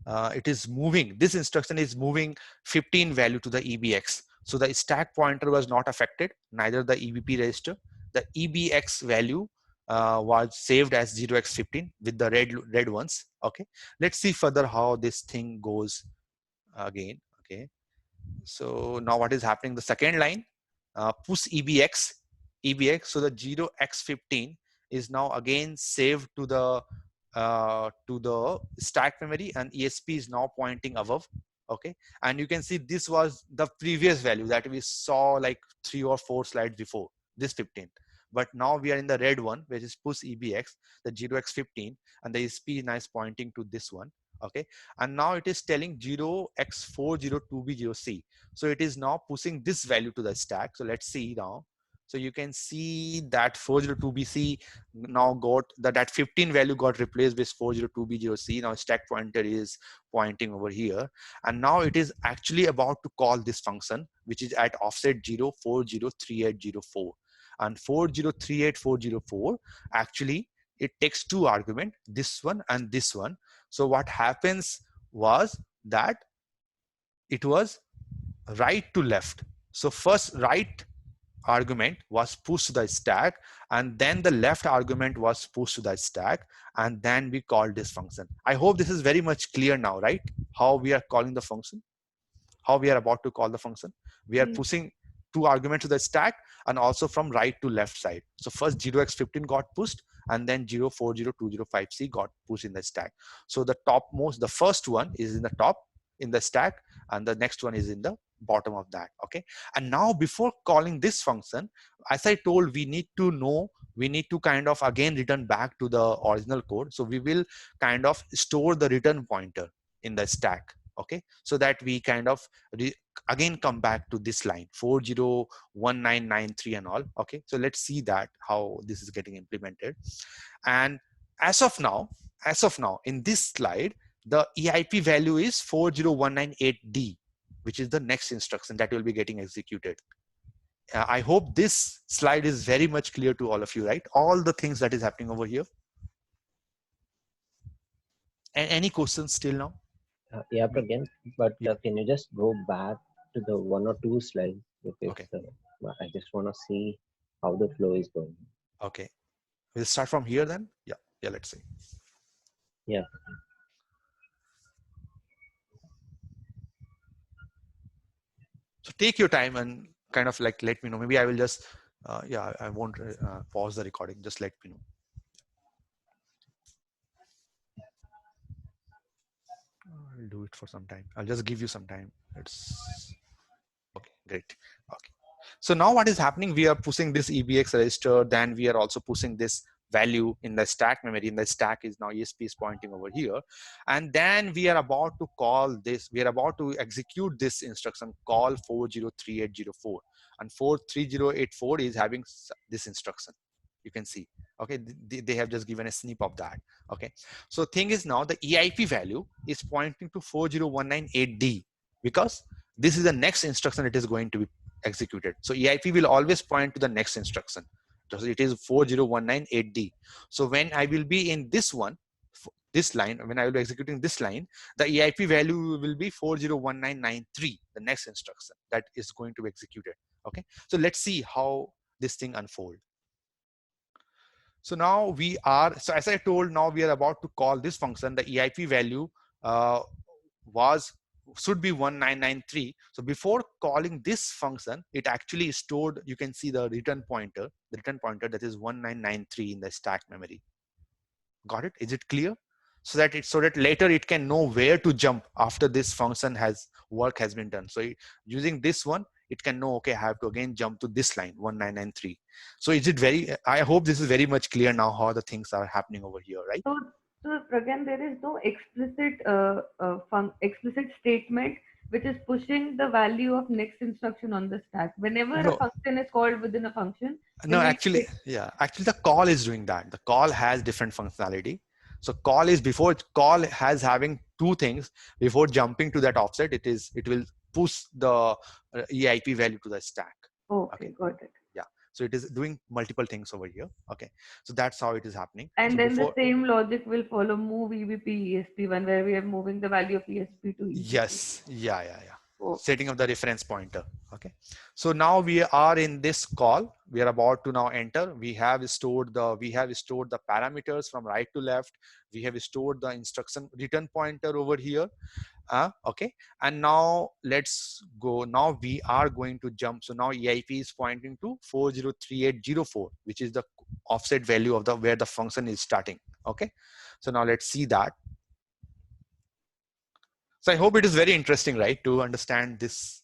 it is moving, this instruction is moving 15 value to the EBX. So the stack pointer was not affected, neither the EBP register. The EBX value was saved as 0x15 with the red ones. Okay, let's see further how this thing goes again. Okay, so now what is happening, the second line, push EBX. So the 0x15 is now again saved to the stack memory, and ESP is now pointing above. Okay, and you can see this was the previous value that we saw like 3 or 4 slides before. this 15. But now we are in the red one, which is push EBX, the 0x15, and the SP now is pointing to this one. Okay, and now it is telling 0x402B0C. So it is now pushing this value to the stack. So let's see now. So you can see that 402BC now got that 15 value got replaced with 402B0C. Now stack pointer is pointing over here, and now it is actually about to call this function, which is at offset 0403804. And 4038404 actually it takes two arguments, this one and this one. So what happens was that it was right to left. So first right argument was pushed to the stack, and then the left argument was pushed to the stack, and then we called this function. I hope this is very much clear now, right? How we are calling the function, how we are about to call the function. We are pushing two arguments to the stack and also from right to left side. So first 0x15 got pushed, and then 040205C got pushed in the stack. So the topmost, the first one is in the top in the stack, and the next one is in the bottom of that. Okay, and now before calling this function, as I told, we need to kind of again return back to the original code. So we will kind of store the return pointer in the stack. Okay, so that we kind of again come back to this line 401993 and all. Okay, so let's see that how this is getting implemented. And as of now in this slide, the EIP value is 40198D, which is the next instruction that will be getting executed. I hope this slide is very much clear to all of you, right? All the things that is happening over here. And any questions still now? Yeah, Pragyan, but can you just go back to the one or two slides? Because okay. I just want to see how the flow is going. Okay, we'll start from here then. Yeah, let's see. Yeah. So take your time and kind of like let me know. Maybe I will just, I won't pause the recording. Just let me know. I'll do it for some time. I'll just give you some time. It's okay, great. Okay. So now what is happening? We are pushing this EBX register. Then we are also pushing this value in the stack memory. In the stack is now ESP is pointing over here. And then we are about to call this. We are about to execute this instruction call 403804. And 43084 is having this instruction. You can see. Okay, they have just given a snip of that. Okay, so thing is now the EIP value is pointing to 40198D because this is the next instruction it is going to be executed. So EIP will always point to the next instruction. So it is 40198D. So when I will be in this one, this line, when I will be executing this line, the EIP value will be 401993, the next instruction that is going to be executed. Okay, so let's see how this thing unfolds. So now we are, so as I told, now we are about to call this function. The EIP value should be 1993. So before calling this function, it actually stored, you can see the return pointer that is 1993 in the stack memory. Got it? Is it clear? So that later it can know where to jump after this function work has been done. So using this one, it can know, okay, I have to again jump to this line 1993. So is it I hope this is very much clear now how the things are happening over here, right? So again, there is no explicit statement which is pushing the value of next instruction on the stack. Whenever a function is called within a function. No, actually the call is doing that. The call has different functionality. So call has having two things. Before jumping to that offset, it will push the EIP value to the stack. Okay, got it. Yeah, so it is doing multiple things over here. Okay, so that's how it is happening. And so then the same logic will follow move EBP ESP1, where we are moving the value of ESP to EBP. Yes, setting up the reference pointer. Okay, so now we are in this call. We are about to now enter. We have stored the parameters from right to left. We have stored the instruction return pointer over here. Okay, and now let's go. Now we are going to jump. So now EIP is pointing to 403804, which is the offset value of where the function is starting. Okay, so now let's see that. So I hope it is very interesting, right, to understand this.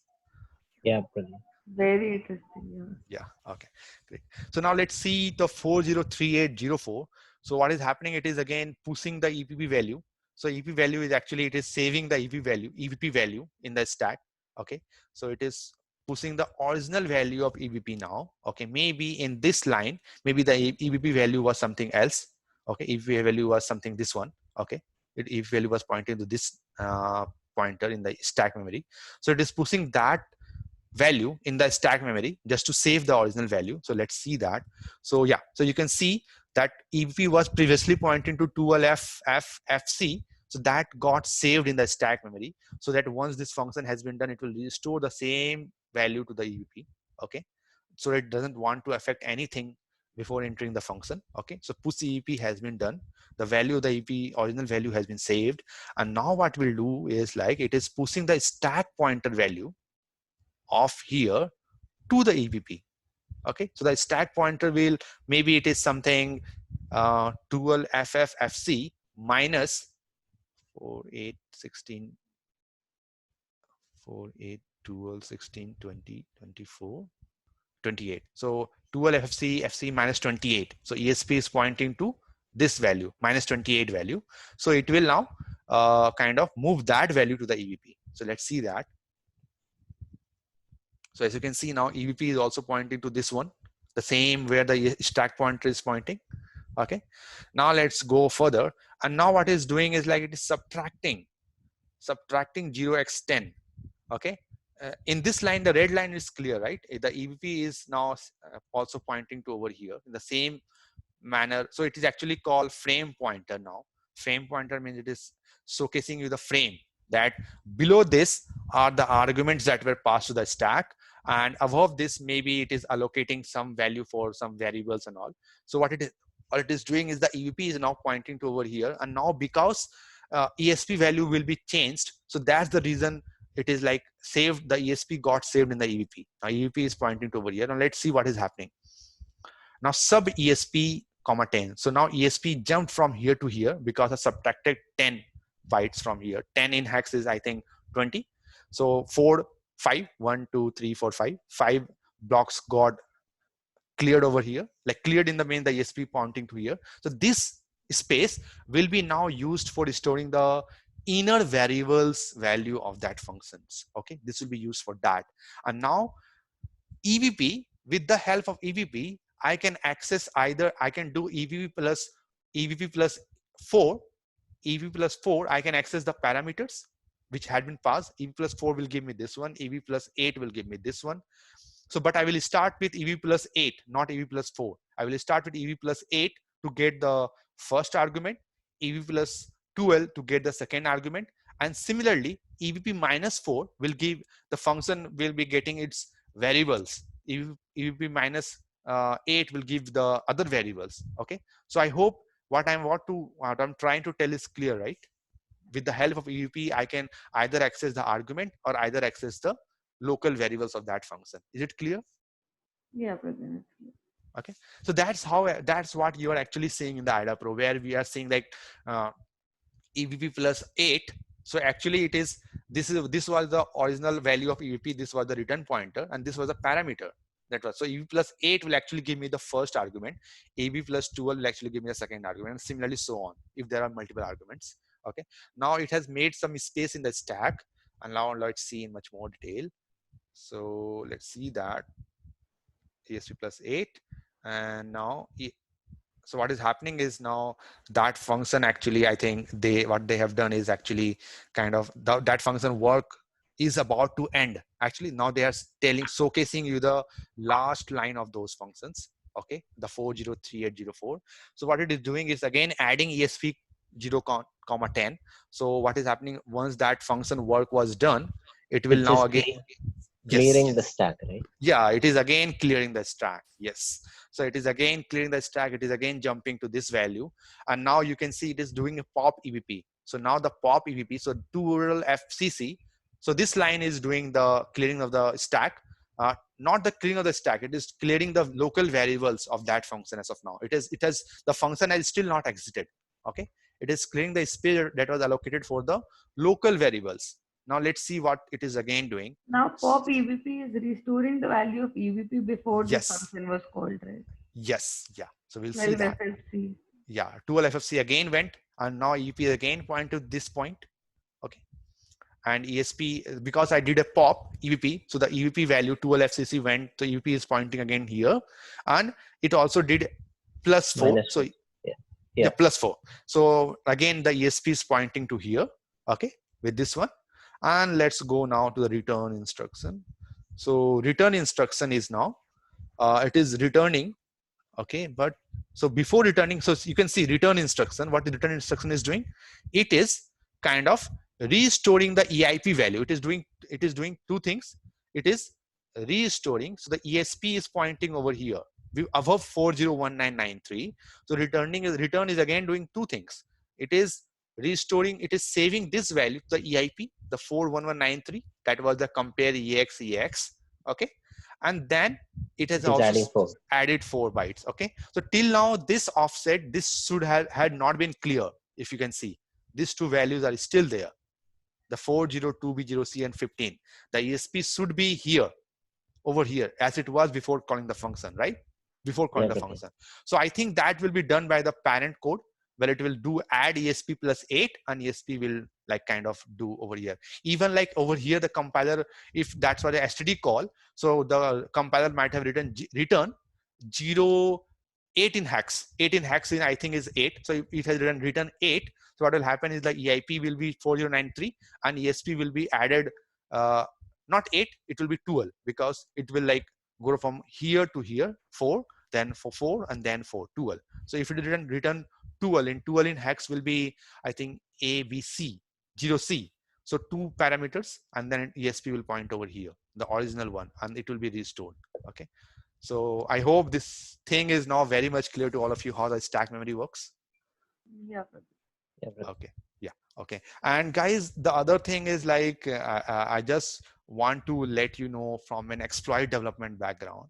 Yeah, brilliant. Very interesting. Yeah. Okay. Great. So now let's see the 403804. So what is happening? It is again pushing the EPP value. So EP value is actually, it is saving the EVP value in the stack. Okay. So it is pushing the original value of EVP now. Okay. Maybe in this line, maybe the EVP value was something else. Okay. EVP value was something this one. Okay. EVP value was pointing to this pointer in the stack memory. So it is pushing that value in the stack memory just to save the original value. So let's see that. So yeah, so you can see that EVP was previously pointing to 12FFFC. So that got saved in the stack memory, so that once this function has been done, it will restore the same value to the EVP. Okay, so it doesn't want to affect anything before entering the function. Okay, so push EVP has been done. The value of the EVP original value has been saved, and now what we'll do is like it is pushing the stack pointer value of here to the EVP. Okay, so the stack pointer will, maybe it is something 12FFFC minus 4, 8, 16, 4, 8, 12, 16, 20, 24, 28. So 12FFC FC minus 28. So ESP is pointing to this value, minus 28 value. So it will now kind of move that value to the EVP. So let's see that. So as you can see now, EVP is also pointing to this one, the same where the stack pointer is pointing. Okay. Now let's go further. And now what it's doing is like it is subtracting 0x10. Okay. In this line, the red line is clear, right? The EVP is now also pointing to over here in the same manner. So it is actually called frame pointer now. Frame pointer means it is showcasing you the frame, that below this are the arguments that were passed to the stack, and above this maybe it is allocating some value for some variables and all. So what it is doing is the EVP is now pointing to over here, and now because ESP value will be changed, so that's the reason it is like saved, the ESP got saved in the EVP. Now EVP is pointing to over here. Now let's see what is happening. Now sub ESP comma 10. So now ESP jumped from here to here because I subtracted 10 bytes from here. 10 in hex is I think 20. So 4, 5, 1, 2, 3, 4, 5. 5 blocks got cleared over here, like cleared in the main, the ESP pointing to here. So this space will be now used for storing the inner variables value of that functions. Okay, this will be used for that. And now EVP, with the help of EVP, I can access either, I can do EVP plus 4. EVP plus 4, I can access the parameters which had been passed. EVP plus 4 will give me this one. EVP plus 8 will give me this one. So, but I will start with EVP plus 8, not EVP plus 4. I will start with EVP plus 8 to get the first argument, EVP plus 12 to get the second argument. And similarly, EVP minus 4 will give, the function will be getting its variables. EVP minus 8 will give the other variables. Okay. So I hope what I'm trying to tell is clear, right? With the help of EVP, I can either access the argument or either access the local variables of that function. Is it clear? Yeah, Pradyumna. Okay. So that's what you are actually seeing in the IDA Pro, where we are seeing like EVP plus 8. So actually it is, this was the original value of EVP. This was the return pointer, and this was a parameter. That was, so EVP plus 8 will actually give me the first argument. EVP plus 12 will actually give me the second argument, and similarly so on if there are multiple arguments. Okay. Now it has made some space in the stack, and now let's see in much more detail. So let's see that ESP plus 8, and now so what is happening is now that function actually, I think what they have done is actually kind of that function work is about to end. Actually, now they are showcasing you the last line of those functions. Okay, the 403804. So what it is doing is again adding ESP 0, 10. So what is happening once that function work was done, it will It's now just again clearing yes. the stack, right? Yeah, it is again clearing the stack. Yes. So it is again clearing the stack. It is again jumping to this value. And now you can see it is doing a pop EVP. So now the pop EVP, so 2 FCC. So this line is doing the clearing of the stack, not the clearing of the stack. It is clearing the local variables of that function as of now. It has the function has still not exited. Okay. It is clearing the space that was allocated for the local variables. Now let's see what it is again doing. Now pop EVP is restoring the value of EVP before this Yes, function was called, right? yes, yeah. So we'll see 12 that. FFC. Yeah, 12 FFC again went, and now EP again point to this point. Okay, and ESP, because I did a pop EVP, so the EVP value 12 FCC went, so EVP is pointing again here, and it also did +4. Minus So 4. Yeah. yeah, Yeah. +4. So again, the ESP is pointing to here. Okay, with this one, and let's go now to the return instruction. So return instruction is now it is returning. Okay, but so before returning, so you can see return instruction, what the return instruction is doing, it is kind of restoring the EIP value. It is doing two things. It is restoring, so the ESP is pointing over here above 401993. So return is again doing two things. It is restoring, it is saving this value, the EIP, the 41193, that was the compare EX. Okay, and then it has It is also adding 4. added 4 bytes. Okay, so till now this offset, this should have had not been clear. If you can see, these two values are still there, the 402B0C and 15. The ESP should be here, over here, as it was before calling the function, right? Before calling Yes. the Okay. function. So I think that will be done by the parent code, where it will do add ESP +8, and ESP will like kind of do over here. Even like over here, the compiler, if that's what the STD call, so the compiler might have written return 0 8 in hex. 8 in hex in, I think, is 8. So it has written return 8. So what will happen is the EIP will be 4093 and ESP will be added not 8, it will be 12, because it will like go from here to here, 4, then 4, and then 4, 12. So if it return 12 in hex will be, I think, ABC 0C. So 2 parameters, and then ESP will point over here, the original one, and it will be restored. Okay, so I hope this thing is now very much clear to all of you, how the stack memory works. Yeah. Yeah. Brother. Okay, yeah, okay. And guys, the other thing is like I just want to let you know from an exploit development background,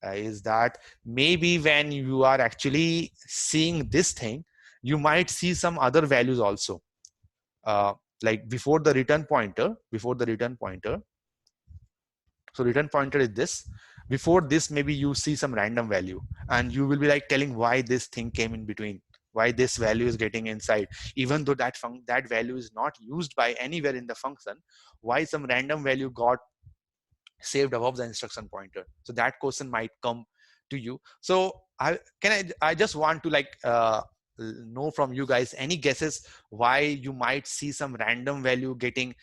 is that maybe when you are actually seeing this thing, you might see some other values also, like before the return pointer. So return pointer is this. Before this, maybe you see some random value, and you will be like telling why this thing came in between, why this value is getting inside, even though that value is not used by anywhere in the function. Why some random value got saved above the instruction pointer? So that question might come to you. So I just want to like know from you guys, any guesses why you might see some random value getting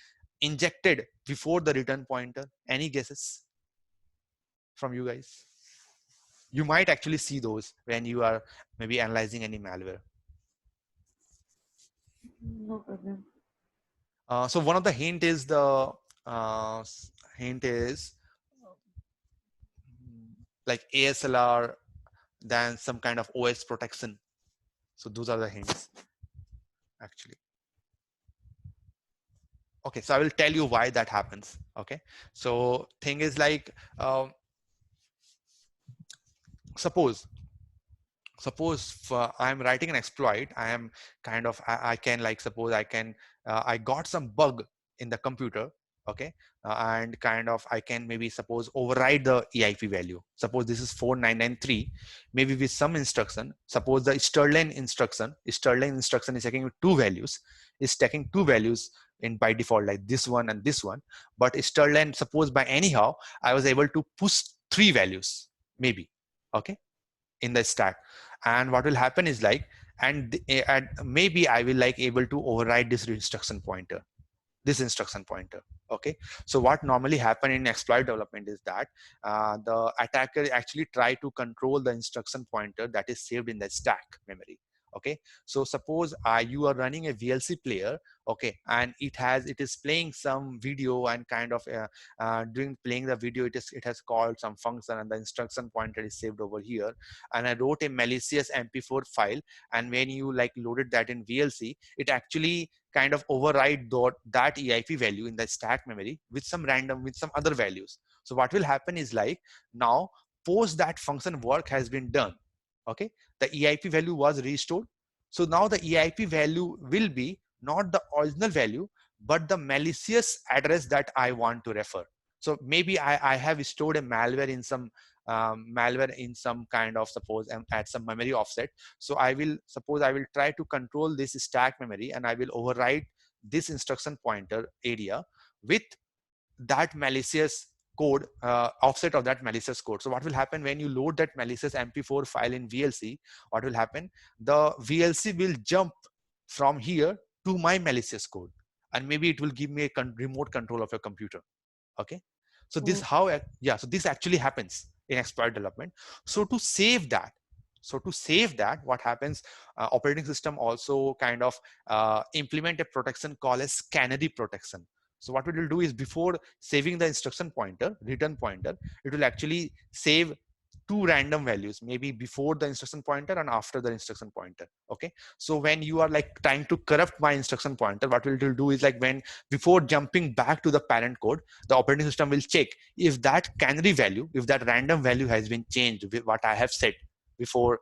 injected before the return pointer? Any guesses from you guys? You might actually see those when you are maybe analyzing any malware. No problem. So one of the hint is uh, hint is like ASLR, than some kind of OS protection. So those are the hints actually. Okay, so I will tell you why that happens. Okay, so thing is like suppose I'm writing an exploit. I am kind of I can like, suppose I can I got some bug in the computer. Okay, and kind of I can maybe suppose override the EIP value. Suppose this is 4993, maybe with some instruction. Suppose the Sterling instruction is taking two values, in by default, like this one and this one. But Sterling, suppose by anyhow I was able to push 3 values maybe, okay, in the stack. And what will happen is like, and maybe I will like able to override this instruction pointer. Okay, so what normally happen in exploit development is that the attacker actually try to control the instruction pointer that is saved in the stack memory. Okay, so suppose you are running a VLC player, okay, and it is playing some video, and kind of during playing the video, it has called some function, and the instruction pointer is saved over here. And I wrote a malicious MP4 file, and when you like loaded that in VLC, it actually kind of override that EIP value in the stack memory with some other values. So what will happen is like, now post that function work has been done, okay, the EIP value was restored. So now the EIP value will be not the original value, but the malicious address that I want to refer. So maybe I have stored a malware in some kind of, suppose, at some memory offset. So I will try to control this stack memory, and I will override this instruction pointer area with that malicious code, offset of that malicious code. So what will happen when you load that malicious MP4 file in VLC? What will happen? The VLC will jump from here to my malicious code, and maybe it will give me a remote control of your computer. Okay, so this Oh, how, yeah, so this actually happens in exploit development. So to save that, what happens, operating system also kind of implement a protection called as canary protection. So what it will do is, before saving the instruction pointer, return pointer, it will actually save two random values, maybe before the instruction pointer and after the instruction pointer. Okay, so when you are like trying to corrupt my instruction pointer, what it will do is, like, when before jumping back to the parent code, the operating system will check if that canary value, if that random value has been changed with what I have set before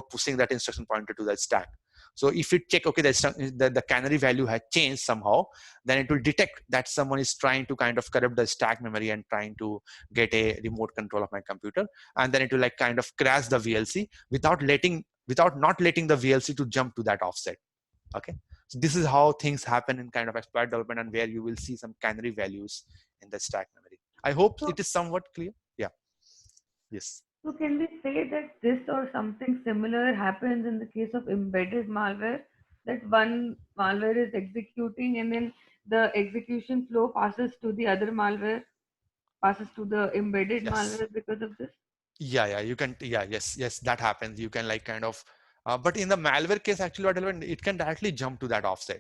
pushing that instruction pointer to the stack. So if it check, okay, the canary value has changed somehow, then it will detect that someone is trying to kind of corrupt the stack memory and trying to get a remote control of my computer, and then it will like kind of crash the VLC without not letting the VLC to jump to that offset. Okay, so this is how things happen in kind of exploit development, and where you will see some canary values in the stack memory. I hope so it is somewhat clear. Yeah. Yes. So can we say that this or something similar happens in the case of embedded malware? That one malware is executing and then the execution flow passes to the other malware, passes to the embedded Yes. malware because of this? Yeah, you can, yeah, yes, that happens. You can like kind of, but in the malware case, actually what happened, it can directly jump to that offset.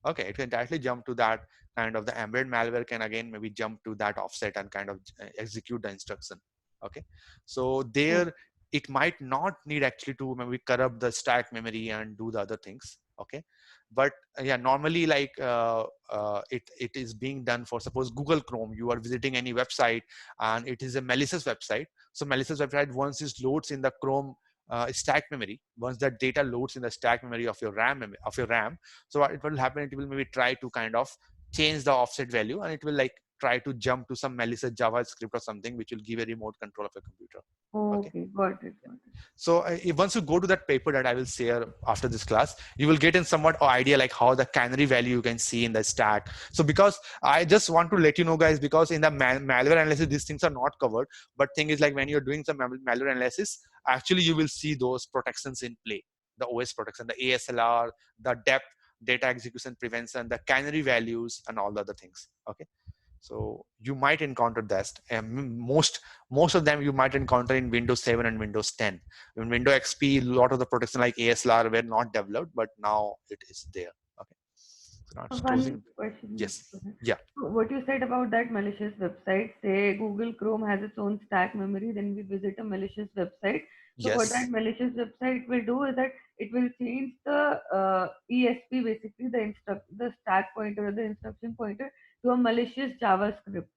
Okay, it can directly jump to that kind of, the embedded malware can again maybe jump to that offset and kind of execute the instruction. Okay, so Oh, there it might not need actually to maybe corrupt the stack memory and do the other things. Okay, but yeah, normally like it is being done for, suppose, Google Chrome. You are visiting any website and it is a malicious website. So malicious website, once it loads in the Chrome stack memory, once that data loads in the stack memory of your RAM, so what it will happen, it will maybe try to kind of change the offset value, and it will like try to jump to some malicious JavaScript or something, which will give a remote control of your computer. Okay. okay, got it, got it. So once you go to that paper that I will share after this class, you will get in somewhat idea like how the canary value you can see in the stack. So because I just want to let you know, guys, because in the malware analysis, these things are not covered. But thing is, like, when you're doing some malware analysis, actually you will see those protections in play. The OS protection, the ASLR, the depth, data execution prevention, the canary values, and all the other things. Okay. So you might encounter that. Most of them you might encounter in Windows 7 and Windows 10. In Windows XP, a lot of the protection like ASLR were not developed, but now it is there. Okay. So now it's One closing. question. Yes. Okay. Yeah. So what you said about that malicious website, say Google Chrome has its own stack memory, then we visit a malicious website. So what that Yes. malicious website will do is that it will change the ESP, basically the stack pointer or the instruction pointer, to a malicious JavaScript,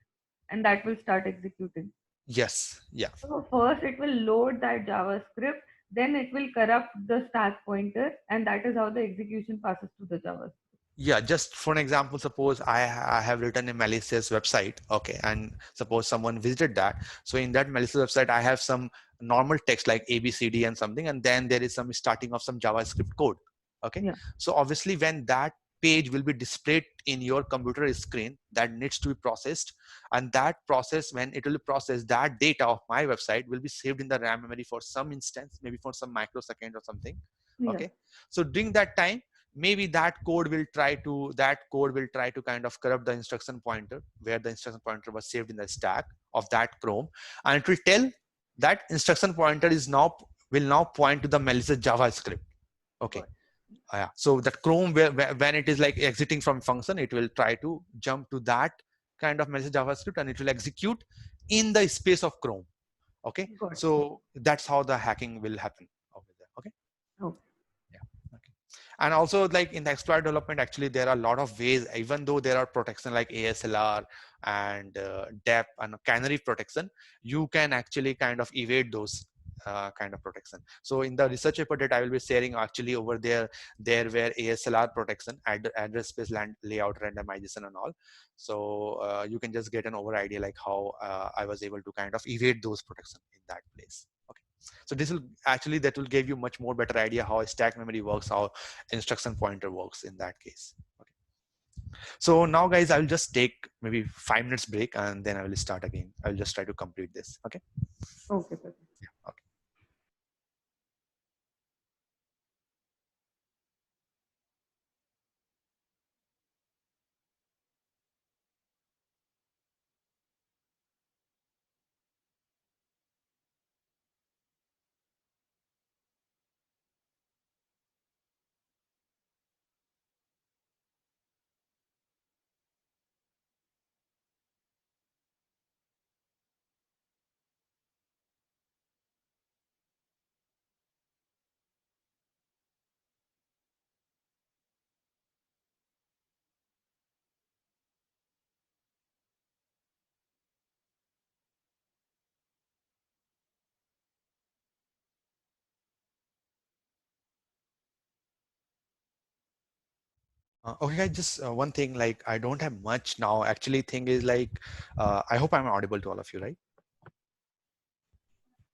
and that will start executing. Yes. Yeah. So first it will load that JavaScript, then it will corrupt the stack pointer, and that is how the execution passes to the JavaScript. Yeah, just for an example, suppose I have written a malicious website, okay, and suppose someone visited that. So in that malicious website, I have some normal text like ABCD and something, and then there is some starting of some JavaScript code. Okay, Yeah, so obviously when that page will be displayed in your computer screen, that needs to be processed, and that process, when it will process that data of my website, will be saved in the RAM memory for some instance, maybe for some microsecond or something. yeah, Okay, so during that time, maybe that code will try to kind of corrupt the instruction pointer where the instruction pointer was saved in the stack of that Chrome, and it will tell that instruction pointer is now will now point to the malicious JavaScript. Okay. got Yeah, so that Chrome, when it is like exiting from function, it will try to jump to that kind of malicious JavaScript, and it will execute in the space of Chrome. Okay, got it. so that's how the hacking will happen over there. Okay. Okay. Yeah. Okay. And also, like in the exploit development, actually there are a lot of ways, even though there are protection like ASLR and DEP and canary protection, you can actually kind of evade those. kind of protection. So in the research paper that I will be sharing, actually over there were ASLR protection, address space land layout randomization and all. So you can just get an over idea like how I was able to kind of evade those protection in that place. Okay. So this will actually, that will give you much more better idea how stack memory works, how instruction pointer works in that case. Okay. So now guys, I will just take maybe 5 minutes break and then I will start again. I will just try to complete this. Okay. Okay, perfect. Yeah. Okay. Okay, guys, just one thing, like I don't have much now. Actually, thing is like, I hope I'm audible to all of you, right?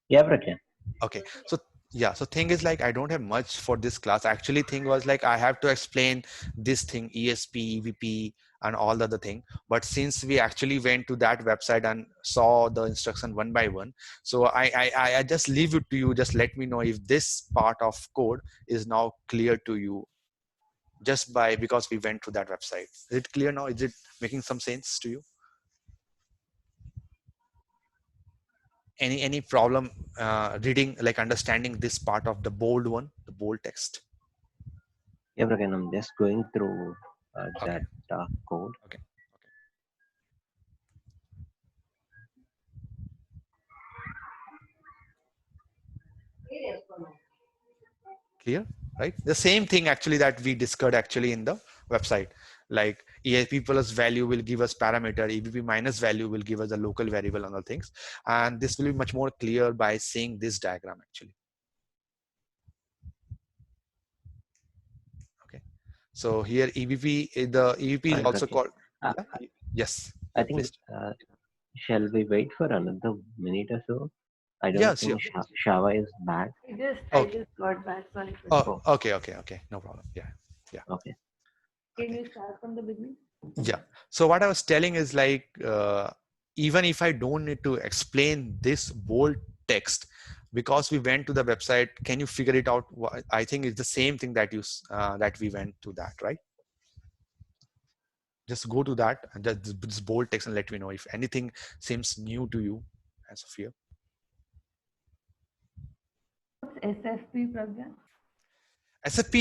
Yeah, Pragya. Okay, so yeah, so thing is like I don't have much for this class. Actually, thing was like I have to explain this thing, ESP, EVP, and all the other thing. But since we actually went to that website and saw the instruction one by one, so I just leave it to you. Just let me know if this part of code is now clear to you, just by because we went to that website. Is it clear now? Is it making some sense to you? Any problem reading, like understanding this part of the bold one, the bold text? Yeah, Pragya, I'm just going through Okay, that code. okay, okay. Clear, right? The same thing actually that we discussed actually in the website. Like ESP plus value will give us parameter, EVP minus value will give us a local variable and other things. And this will be much more clear by seeing this diagram actually. Okay. So here EVP, the EVP is Fine, also Pragya. called, Uh, yeah, yes, I yeah, think, please. shall we wait for another minute or so? I don't Yeah, sure. think Shava is back. I Okay. just got back. Sorry for that. Oh, Oh, okay. No problem. Yeah. Yeah. okay. Can Okay. you start from the beginning? Yeah. So what I was telling is like, even if I don't need to explain this bold text, because we went to the website, can you figure it out? I think it's the same thing that that we went to that, right? Just go to that and just this bold text and let me know if anything seems new to you as of here. What's SFP, Pragya? SFP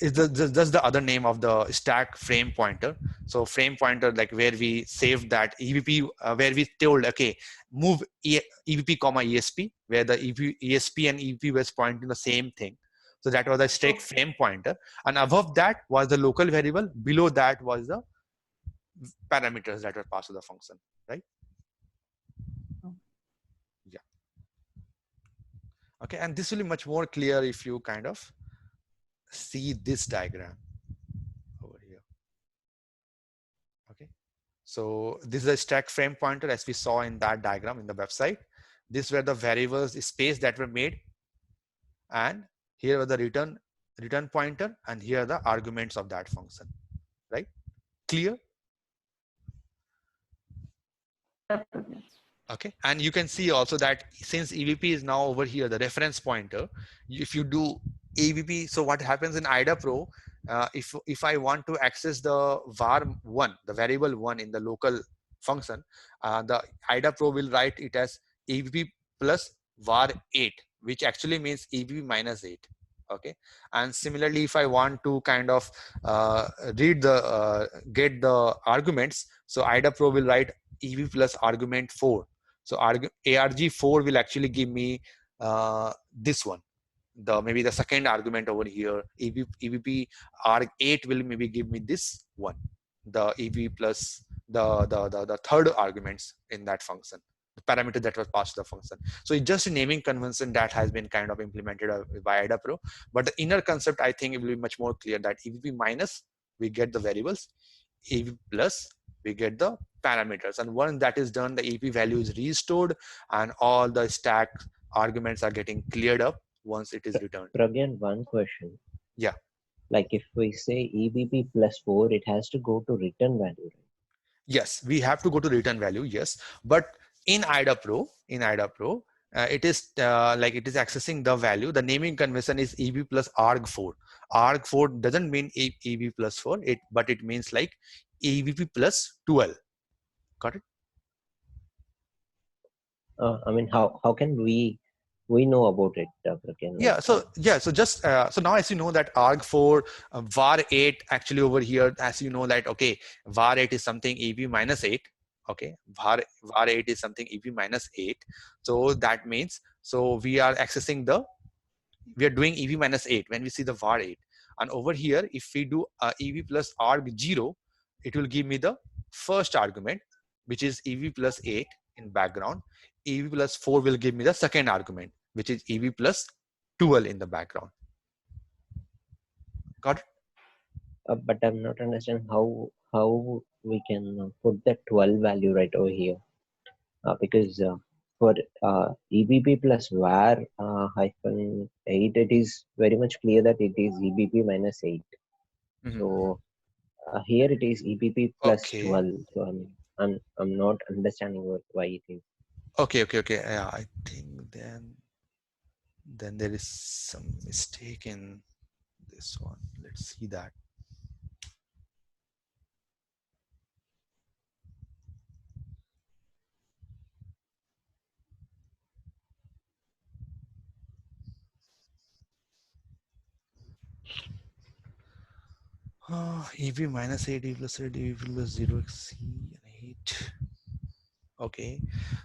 is just the other name of the stack frame pointer. So frame pointer, like where we saved that EVP, where we told, okay, move EVP comma ESP, where the ESP and EVP was pointing the same thing. So that was a stack frame pointer. And above that was the local variable. Below that was the parameters that were passed to the function, right? Oh. Yeah. Okay. And this will be much more clear if you kind of see this diagram over here. Okay. So this is a stack frame pointer as we saw in that diagram in the website. These were the variables space that were made, and here were the return pointer, and here are the arguments of that function, right? Clear? Yeah, Pragya. Okay, and you can see also that since EVP is now over here, the reference pointer, if you do EVP, so what happens in IDA Pro, if I want to access the var1, the variable 1 in the local function, the IDA Pro will write it as EVP plus var8, which actually means EVP minus 8. Okay, and similarly, if I want to kind of read the get the arguments, so IDA Pro will write EV plus argument 4. So arg4 will actually give me this one, the maybe the second argument over here. EVP arg8 will maybe give me this one, the EV plus the third arguments in that function, parameter that was passed to the function. So it's just a naming convention that has been kind of implemented by IDA Pro. But the inner concept, I think it will be much more clear that EVP minus, we get the variables, EVP plus, we get the parameters. And once that is done, the EVP value is restored and all the stack arguments are getting cleared up once it is returned. Pragyan, one question. Yeah. Like if we say EBP plus 4, it has to go to return value, right? Yes, we have to go to return value, yes. But in IDA Pro, it is like it is accessing the value. The naming convention is EB plus arg4. Arg4 doesn't mean EB plus 4, but it means like EBP plus 12. Got it? I mean, how can we know about it, Pragyan? Yeah, so just so now as you know that arg4 var 8 actually over here, as you know that okay, var 8 is something EB minus 8. Okay, var 8 is something EB minus 8. So that means, so we are accessing we are doing EV minus 8 when we see the var 8. And over here, if we do EV plus arg0, it will give me the first argument, which is EV plus 8 in background. EV plus 4 will give me the second argument, which is EV plus 12 in the background. Got it? But I'm not understanding how we can put the 12 value right over here. Because for EBP plus var hyphen 8, it is very much clear that it is EBP minus 8. So here it is EBP plus 12. So I'm not understanding why it is. Okay. Yeah, I think then there is some mistake in this one. Let's see that. EV minus 8, EV plus 8, EV plus 0, C and 8. Okay,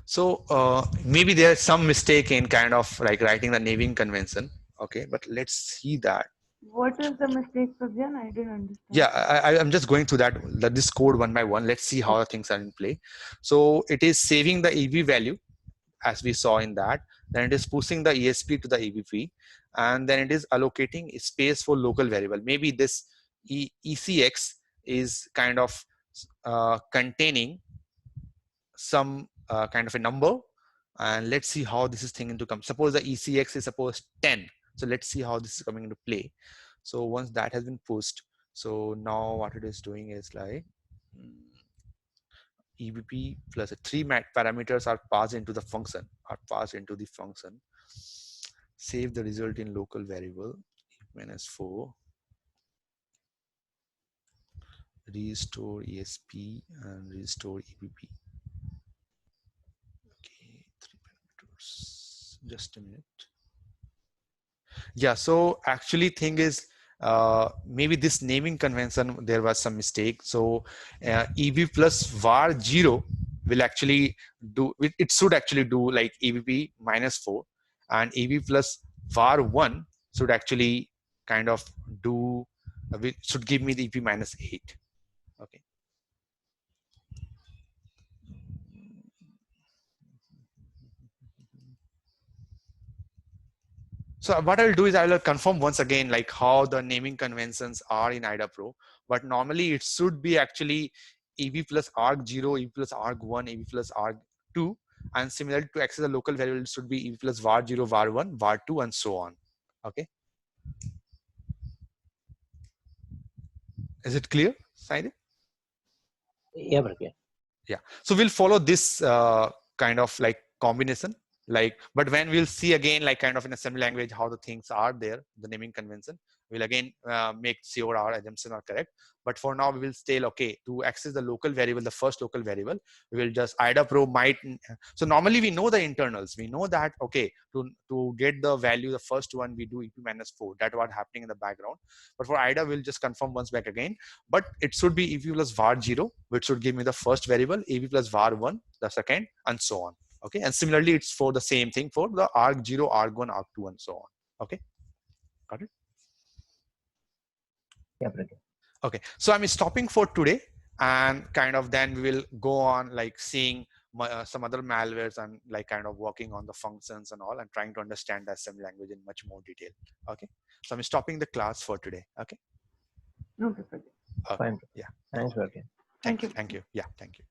so maybe there's some mistake in kind of like writing the naming convention. Okay, but let's see that. What is the mistake, Pragyan? I didn't understand. Yeah, I'm just going through this code one by one. Let's see how the things are in play. So it is saving the EV value as we saw in that. Then it is pushing the ESP to the EVP, and then it is allocating space for local variable. Maybe this ECX is kind of containing some kind of a number, and let's see how this is thinking to come. Suppose the ECX is suppose 10. So let's see how this is coming into play. So once that has been pushed, so now what it is doing is like EBP plus 3 parameters are passed into the function, save the result in local variable minus 4, restore ESP and restore EBP. Okay, 3 parameters, just a minute. Yeah, so actually thing is maybe this naming convention there was some mistake. So EB plus var 0 will actually do it should actually do like EBP minus 4, and EB plus var 1 should actually kind of do should give me the EP minus 8. Okay. So what I'll do is I will confirm once again like how the naming conventions are in IDA Pro. But normally it should be actually EV plus arg0, EV plus arg1, EV plus arg2. And similarly to access the local variable, it should be EV plus var0, var1, var2, and so on. Okay. Is it clear, Saide? Yeah, Pragyan. Yeah. So we'll follow this kind of like combination. Like, but when we'll see again, like kind of in assembly language, how the things are there, the naming convention, we'll again make sure our assumptions are correct. But for now, we will stay okay to access the local variable, the first local variable. We will just IDA Pro might. So normally we know the internals. We know that okay to get the value, the first one we do EP minus 4. That's what happening in the background. But for IDA, we'll just confirm once back again. But it should be EP plus var 0, which should give me the first variable, EP plus var 1, the second, and so on. Okay, and similarly, it's for the same thing for the arg0, arg1, arg2, and so on. Okay, got it? Yeah, Pragyan. Okay, so I'm stopping for today, and kind of then we will go on like seeing some other malwares and like kind of working on the functions and all and trying to understand the assembly language in much more detail. Okay, so I'm stopping the class for today. Okay. Okay, Pratik. Okay. Fine. Yeah. Thanks, Varkin. Thank you. Thank you. Yeah. Thank you.